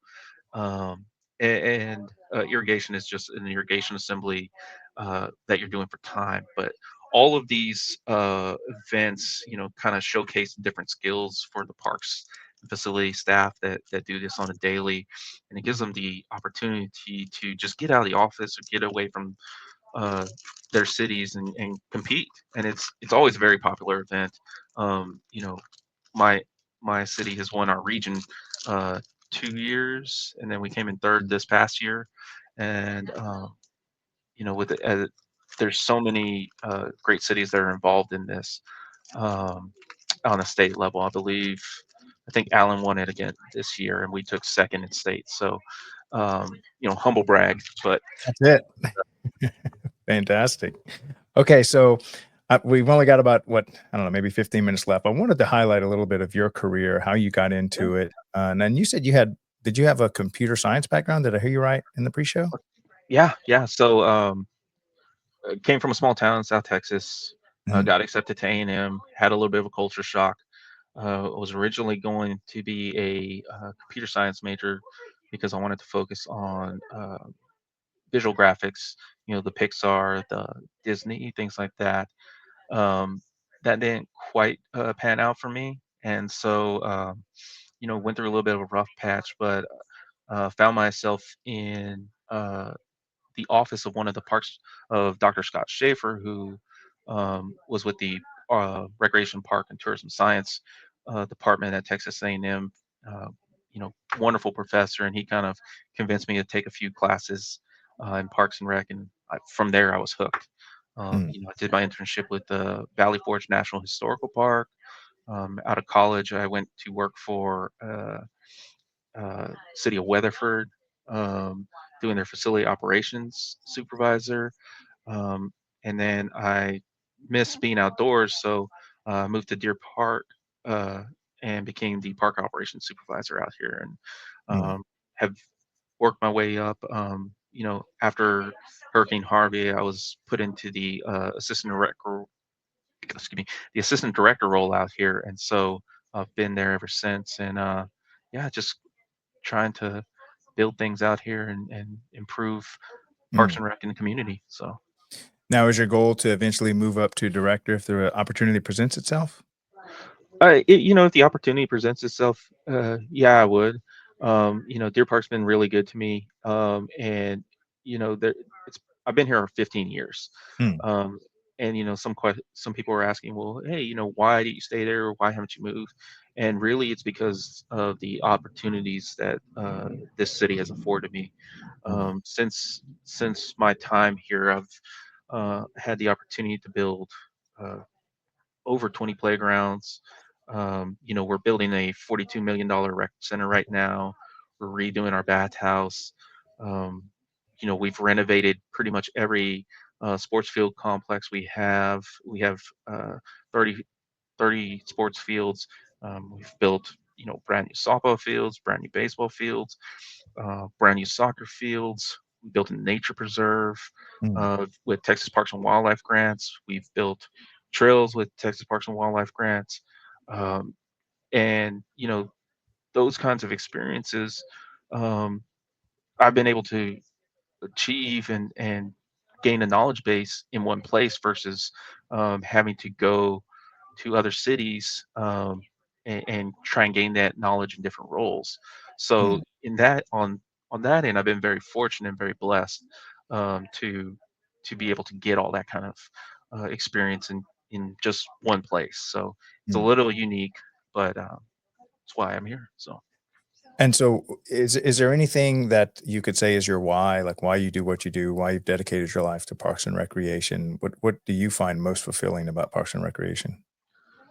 And irrigation is just an irrigation assembly that you're doing for time. But all of these events, kind of showcase different skills for the parks and facility staff that do this on a daily, and it gives them the opportunity to just get out of the office or get away from uh, their cities and compete. And it's always a very popular event. My my city has won our region uh, 2 years, and then we came in third this past year. And with there's so many great cities that are involved in this um, on a state level. I think Allen won it again this year, and we took second in state. So humble brag, but that's it. Fantastic. Okay, so, we've only got about, what, I don't know, maybe 15 minutes left. I wanted to highlight a little bit of your career, how you got yeah, into it, and then you said did you have a computer science background? Did I hear you right in the pre-show? yeah, yeah. So came from a small town in South Texas. Mhm, Got accepted to A&M. Had a little bit of a culture shock. I was originally going to be a computer science major because I wanted to focus on visual graphics, the Pixar, the Disney, things like that. Um, that didn't quite pan out for me, and so went through a little bit of a rough patch, but found myself in the office of one of the parks of Dr. Scott Schaefer, who was with the Recreation Park and Tourism Science department at Texas A&M. Uh, wonderful professor, and he kind of convinced me to take a few classes in Parks and Rec, and from there I was hooked. Mm, I did my internship with the Valley Forge National Historical Park. Out of college, I went to work for City of Weatherford, doing their facility operations supervisor. Um, and then I missed being outdoors, so I moved to Deer Park uh, and became the park operations supervisor out here, and mm, have worked my way up. After Hurricane Harvey, I was put into the excuse me, the assistant director role out here, and so I've been there ever since. And yeah, just trying to build things out here and improve Parks mm. and Rec in the community. So. Now, is your goal to eventually move up to director if the opportunity presents itself? If the opportunity presents itself, yeah, I would. Deer Park's been really good to me, and there it's I've been here 15 years, Mm, um, and some people are asking, well, hey, why did you stay there, or why haven't you moved? And really, it's because of the opportunities that this city has afforded me. mm, Since my time here, I've had the opportunity to build. Uh, Over 20 playgrounds. We're building a $42 million rec center right now. We're redoing our bathhouse. Um, we've renovated pretty much every sports field complex we have. We have uh, 30, 30 sports fields. We've built, brand new softball fields, brand new baseball fields, brand new soccer fields. We built a nature preserve mm, with Texas Parks and Wildlife grants. We've built trails with Texas Parks and Wildlife grants, um, and those kinds of experiences. Um, I've been able to achieve and gain a knowledge base in one place versus having to go to other cities and try and gain that knowledge in different roles. So mm, on that end, I've been very fortunate and very blessed to be able to get all that kind of experience in just one place. So it's a mm. little unique, but that's why I'm here. So. And so is there anything that you could say is your why, like why you do what you do, why you've dedicated your life to parks and recreation? What do you find most fulfilling about parks and recreation?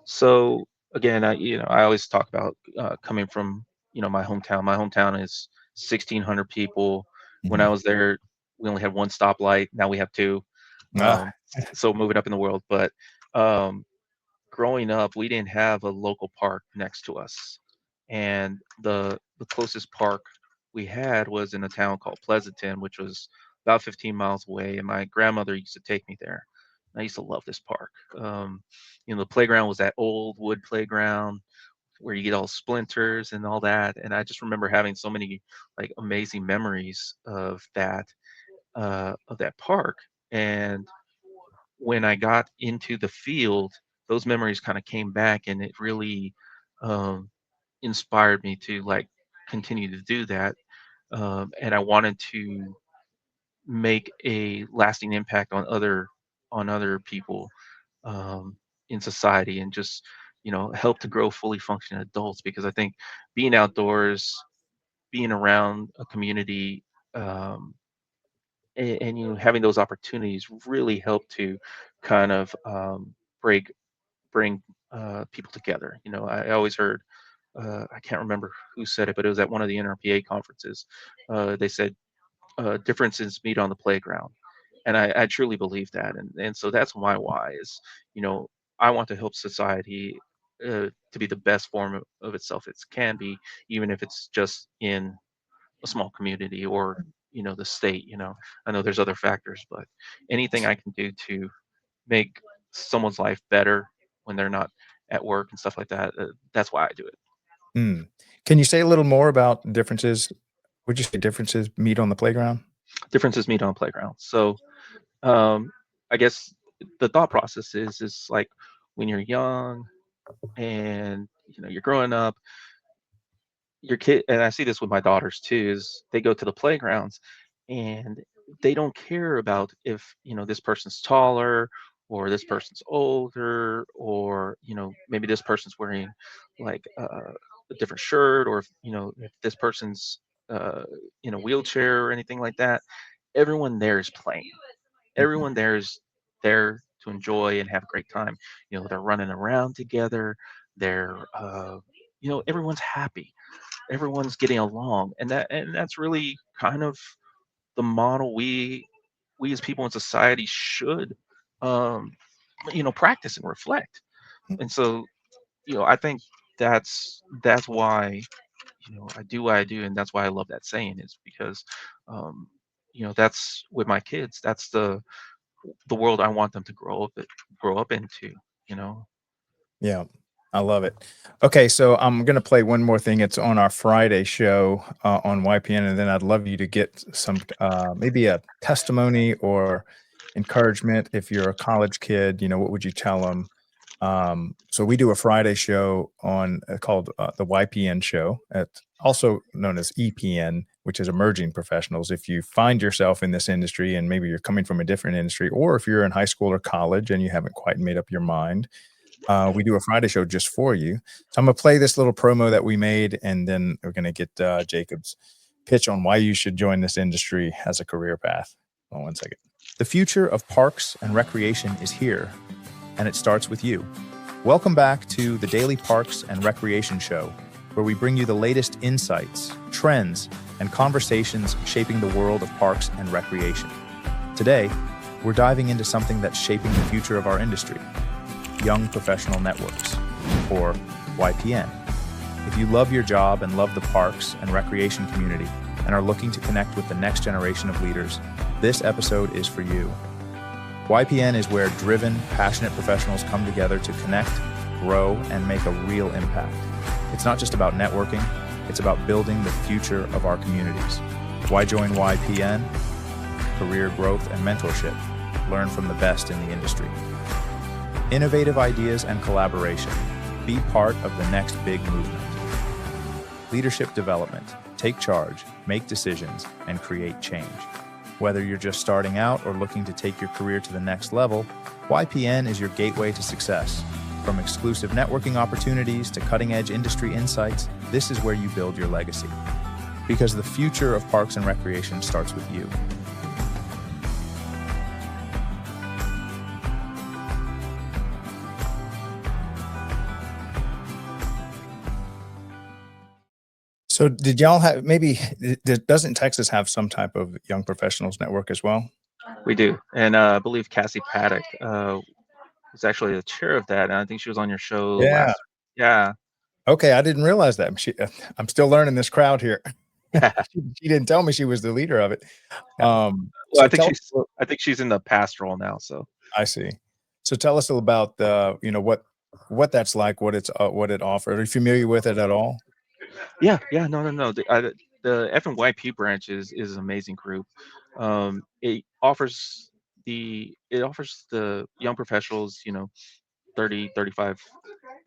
So again, I always talk about coming from my hometown. My hometown is 1,600 people. When I Mhm. was there, we only had one stoplight. Now we have two. Ah, So moving up in the world, but um, growing up, we didn't have a local park next to us, and the closest park we had was in a town called Pleasanton, which was about 15 miles away. And my grandmother used to take me there. And I used to love this park. The playground was that old wood playground where you get all splinters and all that. And I just remember having so many like amazing memories of that park. And when I got into the field, those memories kind of came back, and it really um, inspired me to like continue to do that. And I wanted to make a lasting impact on other people um, in society, and just help to grow fully functioning adults. Because I think being outdoors, being around a community, um, and having those opportunities really help to kind of break bring people together. I always heard, I can't remember who said it, but it was at one of the NRPA conferences. They said differences meet on the playground, and I truly believe that. And so that's my why is, you know I want to help society to be the best form of itself it can be, even if it's just in a small community or the state. I know there's other factors, but anything I can do to make someone's life better when they're not at work and stuff like that. That's why I do it. Mm. Can you say a little more about differences? Would you say differences meet on the playground? Differences meet on playground. So um, I guess the thought process is like when you're young and you're growing up, your kid, and I see this with my daughters too, is they go to the playgrounds and they don't care about if this person's taller or this person's older, or maybe this person's wearing like a different shirt, or if this person's in a wheelchair or anything like that. Everyone there is playing. Mhm. Everyone there is there to enjoy and have a great time. They're running around together. They're everyone's happy, everyone's getting along, and that's really kind of the model we as people in society should um practice and reflect. And so I think that's why I do what I do, and that's why I love that saying, is because um that's with my kids, that's the world I want them to grow up into, you know. Yeah, I love it. Okay, so I'm gonna play one more thing. It's on our Friday show on YPN, and then I'd love you to get some maybe a testimony or encouragement. If you're a college kid, what would you tell them? So we do a Friday show on called the YPN show, also known as EPN, which is Emerging Professionals. If you find yourself in this industry and maybe you're coming from a different industry, or if you're in high school or college and you haven't quite made up your mind, we do a Friday show just for you. So I'm gonna play this little promo that we made, and then we're gonna get Jacob's pitch on why you should join this industry as a career path. Hold on one second. The future of parks and recreation is here, and it starts with you. Welcome back to the Daily Parks and Recreation Show, where we bring you the latest insights, trends, and conversations shaping the world of parks and recreation. Today, we're diving into something that's shaping the future of our industry: Young Professional Networks, or YPN. If you love your job and love the parks and recreation community and are looking to connect with the next generation of leaders, this episode is for you. YPN is where driven, passionate professionals come together to connect, grow, and make a real impact. It's not just about networking, it's about building the future of our communities. Why join YPN? Career growth and mentorship. Learn from the best in the industry. Innovative ideas and collaboration. Be part of the next big movement. Leadership development. Take charge, make decisions, and create change. Whether you're just starting out or looking to take your career to the next level, YPN is your gateway to success. From exclusive networking opportunities to cutting-edge industry insights, this is where you build your legacy. Because the future of parks and recreation starts with you. So did y'all have doesn't Texas have some type of young professionals network as well? We do, and I believe Cassie Paddock was actually the chair of that, and I think she was on your show Yeah. last. Yeah. Okay, I didn't realize that. I'm still learning this crowd here. She didn't tell me she was the leader of it. Yeah. Well, So tell us. I think she's in the pastoral now. So I see. So tell us about what that's like, what it offers. Are you familiar with it at all? yeah, no. The FNYP branch is an amazing group. It offers the young professionals, 30, 35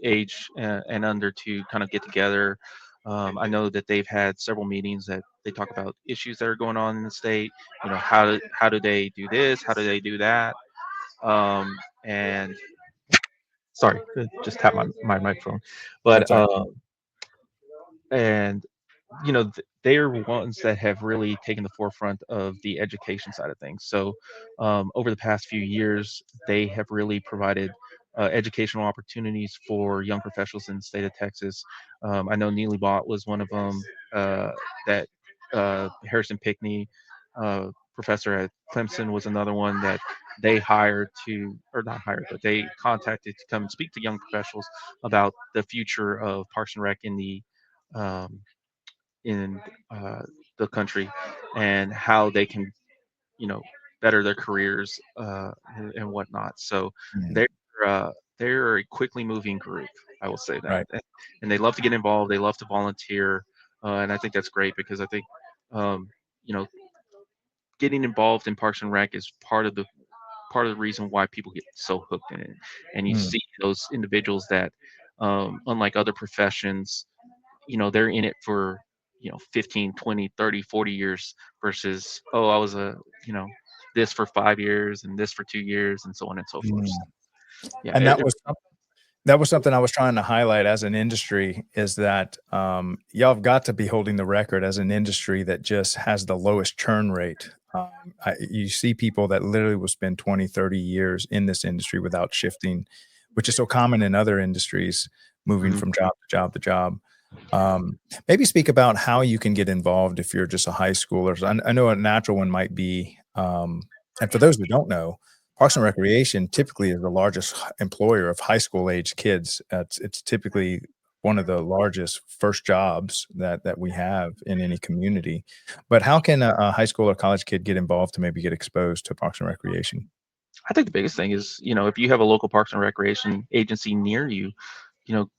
age and under, to kind of get together. I know that they've had several meetings that they talk about issues that are going on in the state. How do they do this? How do they do that? And sorry, just tap my microphone. But That's all right. and they are ones that have really taken the forefront of the education side of things. So over the past few years, they have really provided educational opportunities for young professionals in the state of Texas. I know Neely Bott was one of them. That Harrison Pickney, professor at Clemson, was another one that they hired to, or not hired, but they contacted to come and speak to young professionals about the future of Parks and Rec um, in uh, the country, and how they can, you know, better their careers and whatnot. So Mhm. they're uh, they're a quickly moving group. I will say that, Right. and they love to get involved. They love to volunteer, and I think that's great because I think, um, you know, getting involved in Parks and Rec is part of the reason why people get so hooked in it. And you Mm, see those individuals that, unlike other professions, they're in it for 15, 20, 30, 40 years versus, oh, I was you know this for 5 years and this for 2 years and so on and so forth. mm. So, yeah, And that was something I was trying to highlight as an industry is that, y'all have got to be holding the record as an industry that just has the lowest churn rate. You see people that literally will spend 20, 30 years in this industry without shifting, which is so common in other industries, moving mhm, from job to job to job. Maybe speak about how you can get involved if you're just a high schooler. So I know a natural one might be, and for those who don't know, Parks and Recreation typically is the largest employer of high school age kids. It's typically one of the largest first jobs that we have in any community. But how can a high school or college kid get involved to maybe get exposed to Parks and Recreation? I think the biggest thing is, if you have a local Parks and Recreation agency near you,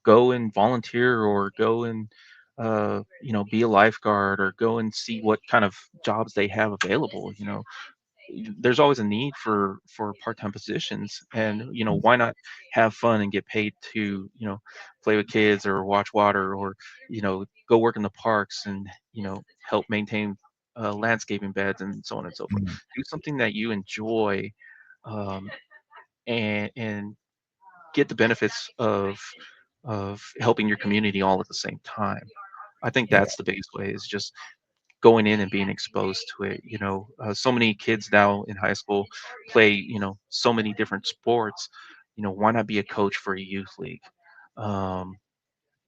go and volunteer or go and, be a lifeguard or go and see what kind of jobs they have available. There's always a need for part-time positions, and Mm, why not have fun and get paid to play with kids or watch water or go work in the parks and help maintain landscaping beds and so on and so forth. mm. Do something that you enjoy, um, and get the benefits of helping your community all at the same time. I think Yeah. that's the biggest way, is just going in and being exposed to it. So many kids now in high school play so many different sports. Why not be a coach for a youth league? um,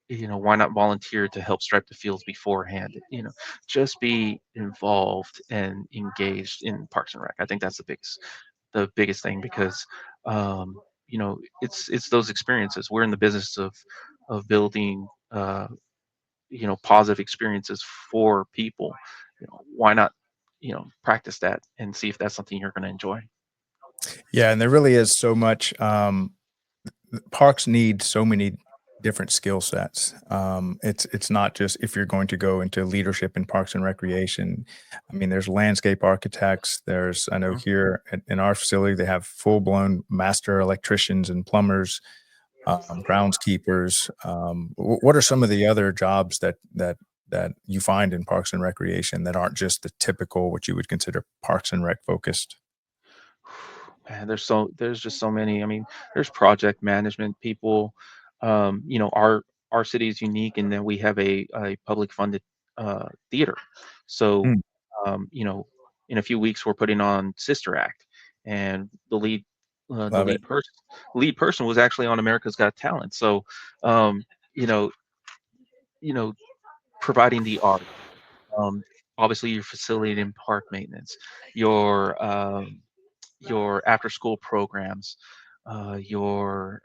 why not volunteer to help stripe the fields beforehand? Just be involved and engaged in Parks and Rec. I think that's the biggest thing, because it's those experiences. We're in the business of building positive experiences for people. Why not practice that and see if that's something you're going to enjoy. Yeah, and there really is so much, parks need so many different skill sets. It's not just if you're going to go into leadership in parks and recreation. I mean, there's landscape architects. I know Mhm. here in our facility, they have full blown master electricians and plumbers, groundskeepers. What are some of the other jobs that you find in parks and recreation that aren't just the typical what you would consider parks and rec focused? Man, there's just so many. I mean, there's project management people. Our city is unique in that we have a public funded theater. So, Mm, in a few weeks we're putting on Sister Act, and the love it. lead person was actually on America's Got Talent. So, um, you know, you know, providing the art, um, obviously your facility and park maintenance, your after school programs, your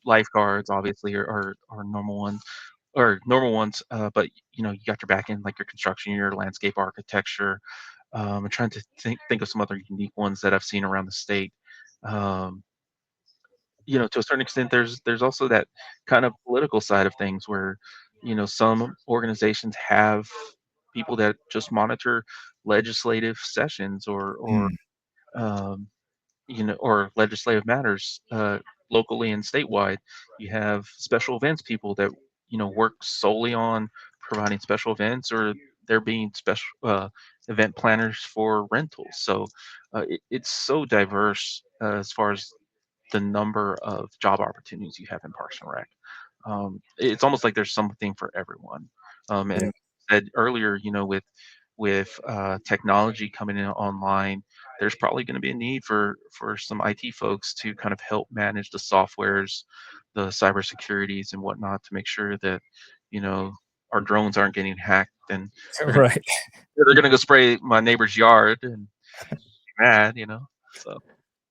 lifeguards obviously are normal ones, but you got your back end, like your construction, your landscape architecture. I'm trying to think of some other unique ones that I've seen around the state. Um, to a certain extent, there's also that kind of political side of things where some organizations have people that just monitor legislative sessions Mm, or legislative matters, locally and statewide. You have special events people that work solely on providing special events, or they're being special event planners for rentals. So it's so diverse, as far as the number of job opportunities you have in Parks and Rec. It's almost like there's something for everyone. yeah. And said earlier, with technology coming in online, there's probably going to be a need for some IT folks to kind of help manage the softwares, the cybersecurities and whatnot, to make sure that you know our drones aren't getting hacked, and they're gonna Right. they're gonna go spray my neighbor's yard and be mad. So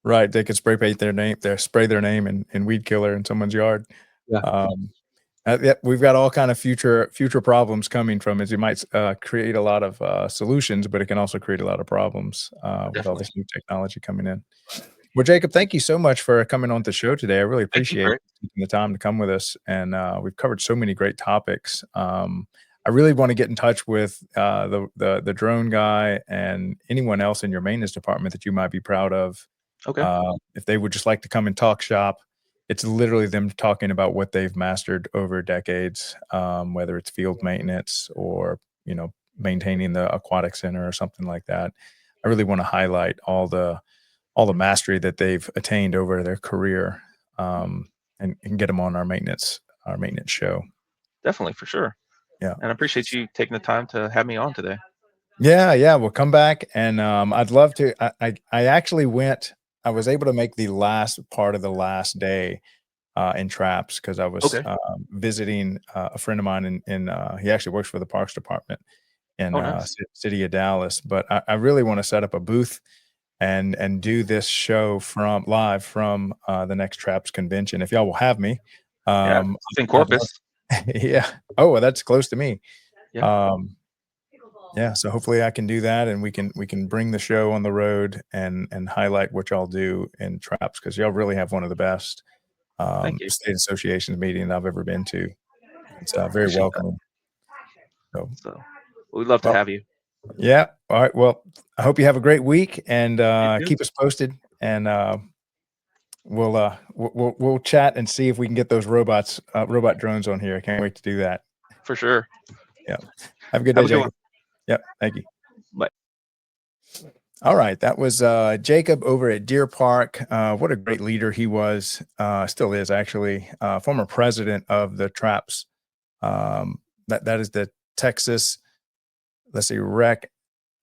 Right, they could spray their name in weed killer in someone's yard. yeah, Um, yeah, we've got all kind of future problems coming from it. It might create a lot of solutions, but it can also create a lot of problems with all definitely. this new technology coming in. Well, Jacob, thank you so much for coming on the show today. I really Thank you, appreciate Greg. you taking the time to come with us, and we've covered so many great topics. I really want to get in touch with the drone guy and anyone else in your maintenance department that you might be proud of. Okay. If they would just like to come and talk shop, it's literally them talking about what they've mastered over decades, whether it's field maintenance or maintaining the aquatic center or something like that. I really want to highlight all the mastery that they've attained over their career, and get them on our maintenance show. Definitely, for sure. Yeah. And I appreciate you taking the time to have me on today. Yeah, yeah, we'll come back, and, I'd love to I actually I was able to make the last part of the last day, in Traps because I was, Okay. visiting, a friend of mine he actually works for the Parks Department in, Oh, nice. city of Dallas, but I really wanna set up a booth and do this show from live from, the next Traps convention. If y'all will have me, Yeah. It's in I'd love Corpus. yeah. Oh, well, that's close to me. Yeah, Um, yeah, so hopefully I can do that, and we can bring the show on the road and highlight what y'all do in Traps because 'cause y'all really have one of the best, thank you. state associations meeting I've ever been to. It's, very Appreciate that. welcoming. So, So, we'd love to well, have you. yeah, alright, well, I hope you have a great week, and, You too. keep us posted, and, we'll chat and see if we can get those robot drones on here. I can't wait to do that. For sure. Yeah. Have a good Have day, a good one. Jacob. Yep, thank you. Bye. All right, that was Jacob over at Deer Park. What a great leader he was, still is actually. Former president of the Traps. That is the Texas. Let's see, Rec.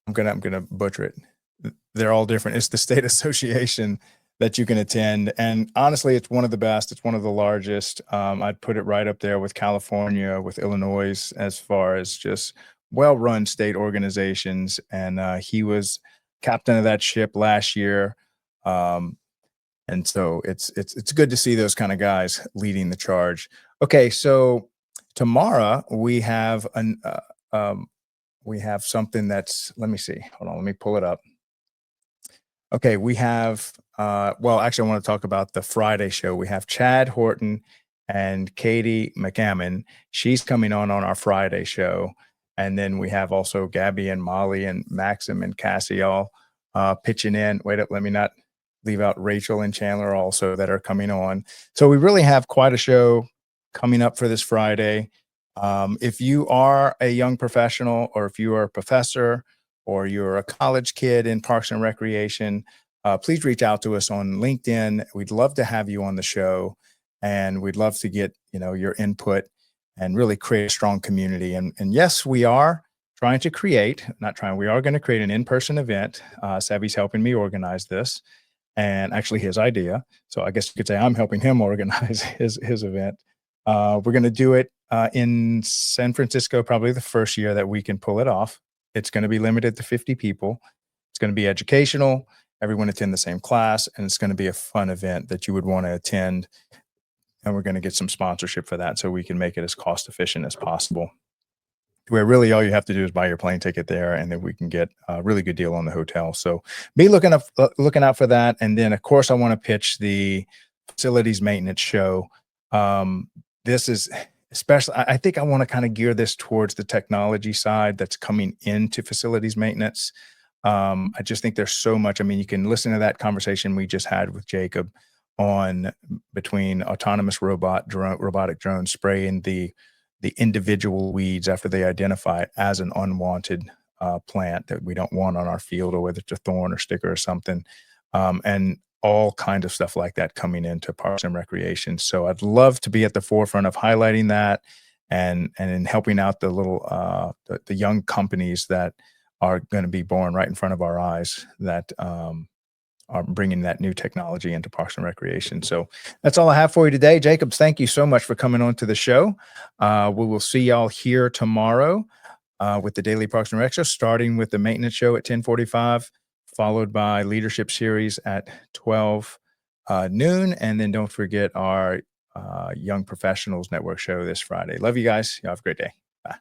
I'm gonna butcher it. They're all different. It's the state association that you can attend, and honestly, it's one of the best. It's one of the largest. I'd put it right up there with California, with Illinois, as far as just well-run state organizations. And he was captain of that ship last year, um, and so it's good to see those kind of guys leading the charge. Okay, so tomorrow we have something that's, let me see. Hold on, let me pull it up. Okay, we have well, actually, I want to talk about the Friday show. We have Chad Horton and Katie McCammon. She's coming on our Friday show. And then we have also Gabby and Molly and Maxim and Cassie all pitching in. Wait up, let me not leave out Rachel and Chandler also that are coming on. So we really have quite a show coming up for this Friday. If you are a young professional, or if you are a professor, or you're a college kid in Parks and Recreation, please reach out to us on LinkedIn. We'd love to have you on the show, and we'd love to get your input and really create a strong community. And yes, we are trying to create, not trying, we are going to create an in-person event. Savvy's helping me organize this, and actually his idea. So I guess you could say I'm helping him organize his event. We're going to do it in San Francisco, probably the first year that we can pull it off. It's going to be limited to 50 people. It's going to be educational. Everyone attend the same class, and it's going to be a fun event that you would want to attend. And we're going to get some sponsorship for that so we can make it as cost efficient as possible. Where really all you have to do is buy your plane ticket there, and then we can get a really good deal on the hotel. So be looking out for that. And then, of course, I want to pitch the facilities maintenance show. This is especially, I think I want to kind of gear this towards the technology side that's coming into facilities maintenance. I just think there's so much. I mean, you can listen to that conversation we just had with Jacob on between autonomous robotic drones spraying the individual weeds after they identify it as an unwanted plant that we don't want on our field, or whether it's a thorn or sticker or something, and all kind of stuff like that coming into Parks and Recreation. So I'd love to be at the forefront of highlighting that, and in helping out the little the young companies that are going to be born right in front of our eyes, that are bringing that new technology into Parks and Recreation. So that's all I have for you today. Jacobs, thank you so much for coming on to the show. We will see y'all here tomorrow with the Daily Parks and Rec show, starting with the maintenance show at 10:45, followed by leadership series at 12 noon. And then don't forget our Young Professionals Network show this Friday. Love you guys. Y'all have a great day. Bye.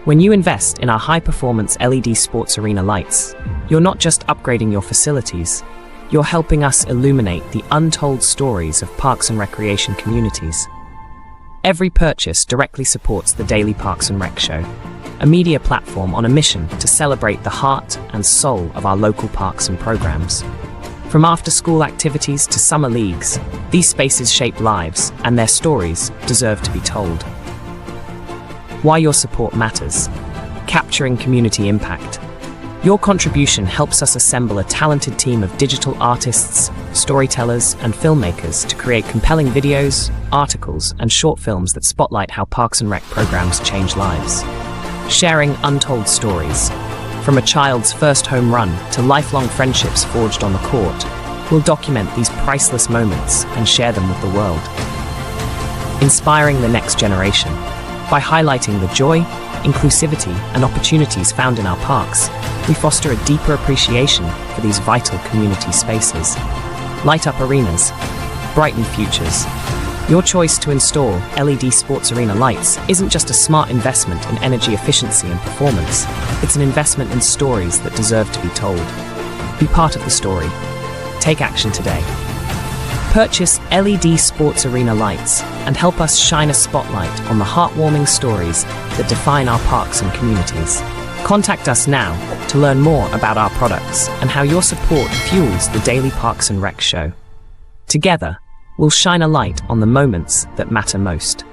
When you invest in our high-performance LED sports arena lights, you're not just upgrading your facilities, you're helping us illuminate the untold stories of parks and recreation communities. Every purchase directly supports the Daily Parks and Rec Show, a media platform on a mission to celebrate the heart and soul of our local parks and programs. From after-school activities to summer leagues, these spaces shape lives, and their stories deserve to be told. Why your support matters. Capturing community impact. Your contribution helps us assemble a talented team of digital artists, storytellers, and filmmakers to create compelling videos, articles, and short films that spotlight how Parks and Rec programs change lives. Sharing untold stories. From a child's first home run to lifelong friendships forged on the court, we'll document these priceless moments and share them with the world. Inspiring the next generation. By highlighting the joy, inclusivity, and opportunities found in our parks, we foster a deeper appreciation for these vital community spaces. Light up arenas, brighten futures. Your choice to install LED sports arena lights isn't just a smart investment in energy efficiency and performance, it's an investment in stories that deserve to be told. Be part of the story. Take action today. Purchase LED sports arena lights and help us shine a spotlight on the heartwarming stories that define our parks and communities. Contact us now to learn more about our products and how your support fuels the Daily Parks and Rec Show. Together, we'll shine a light on the moments that matter most.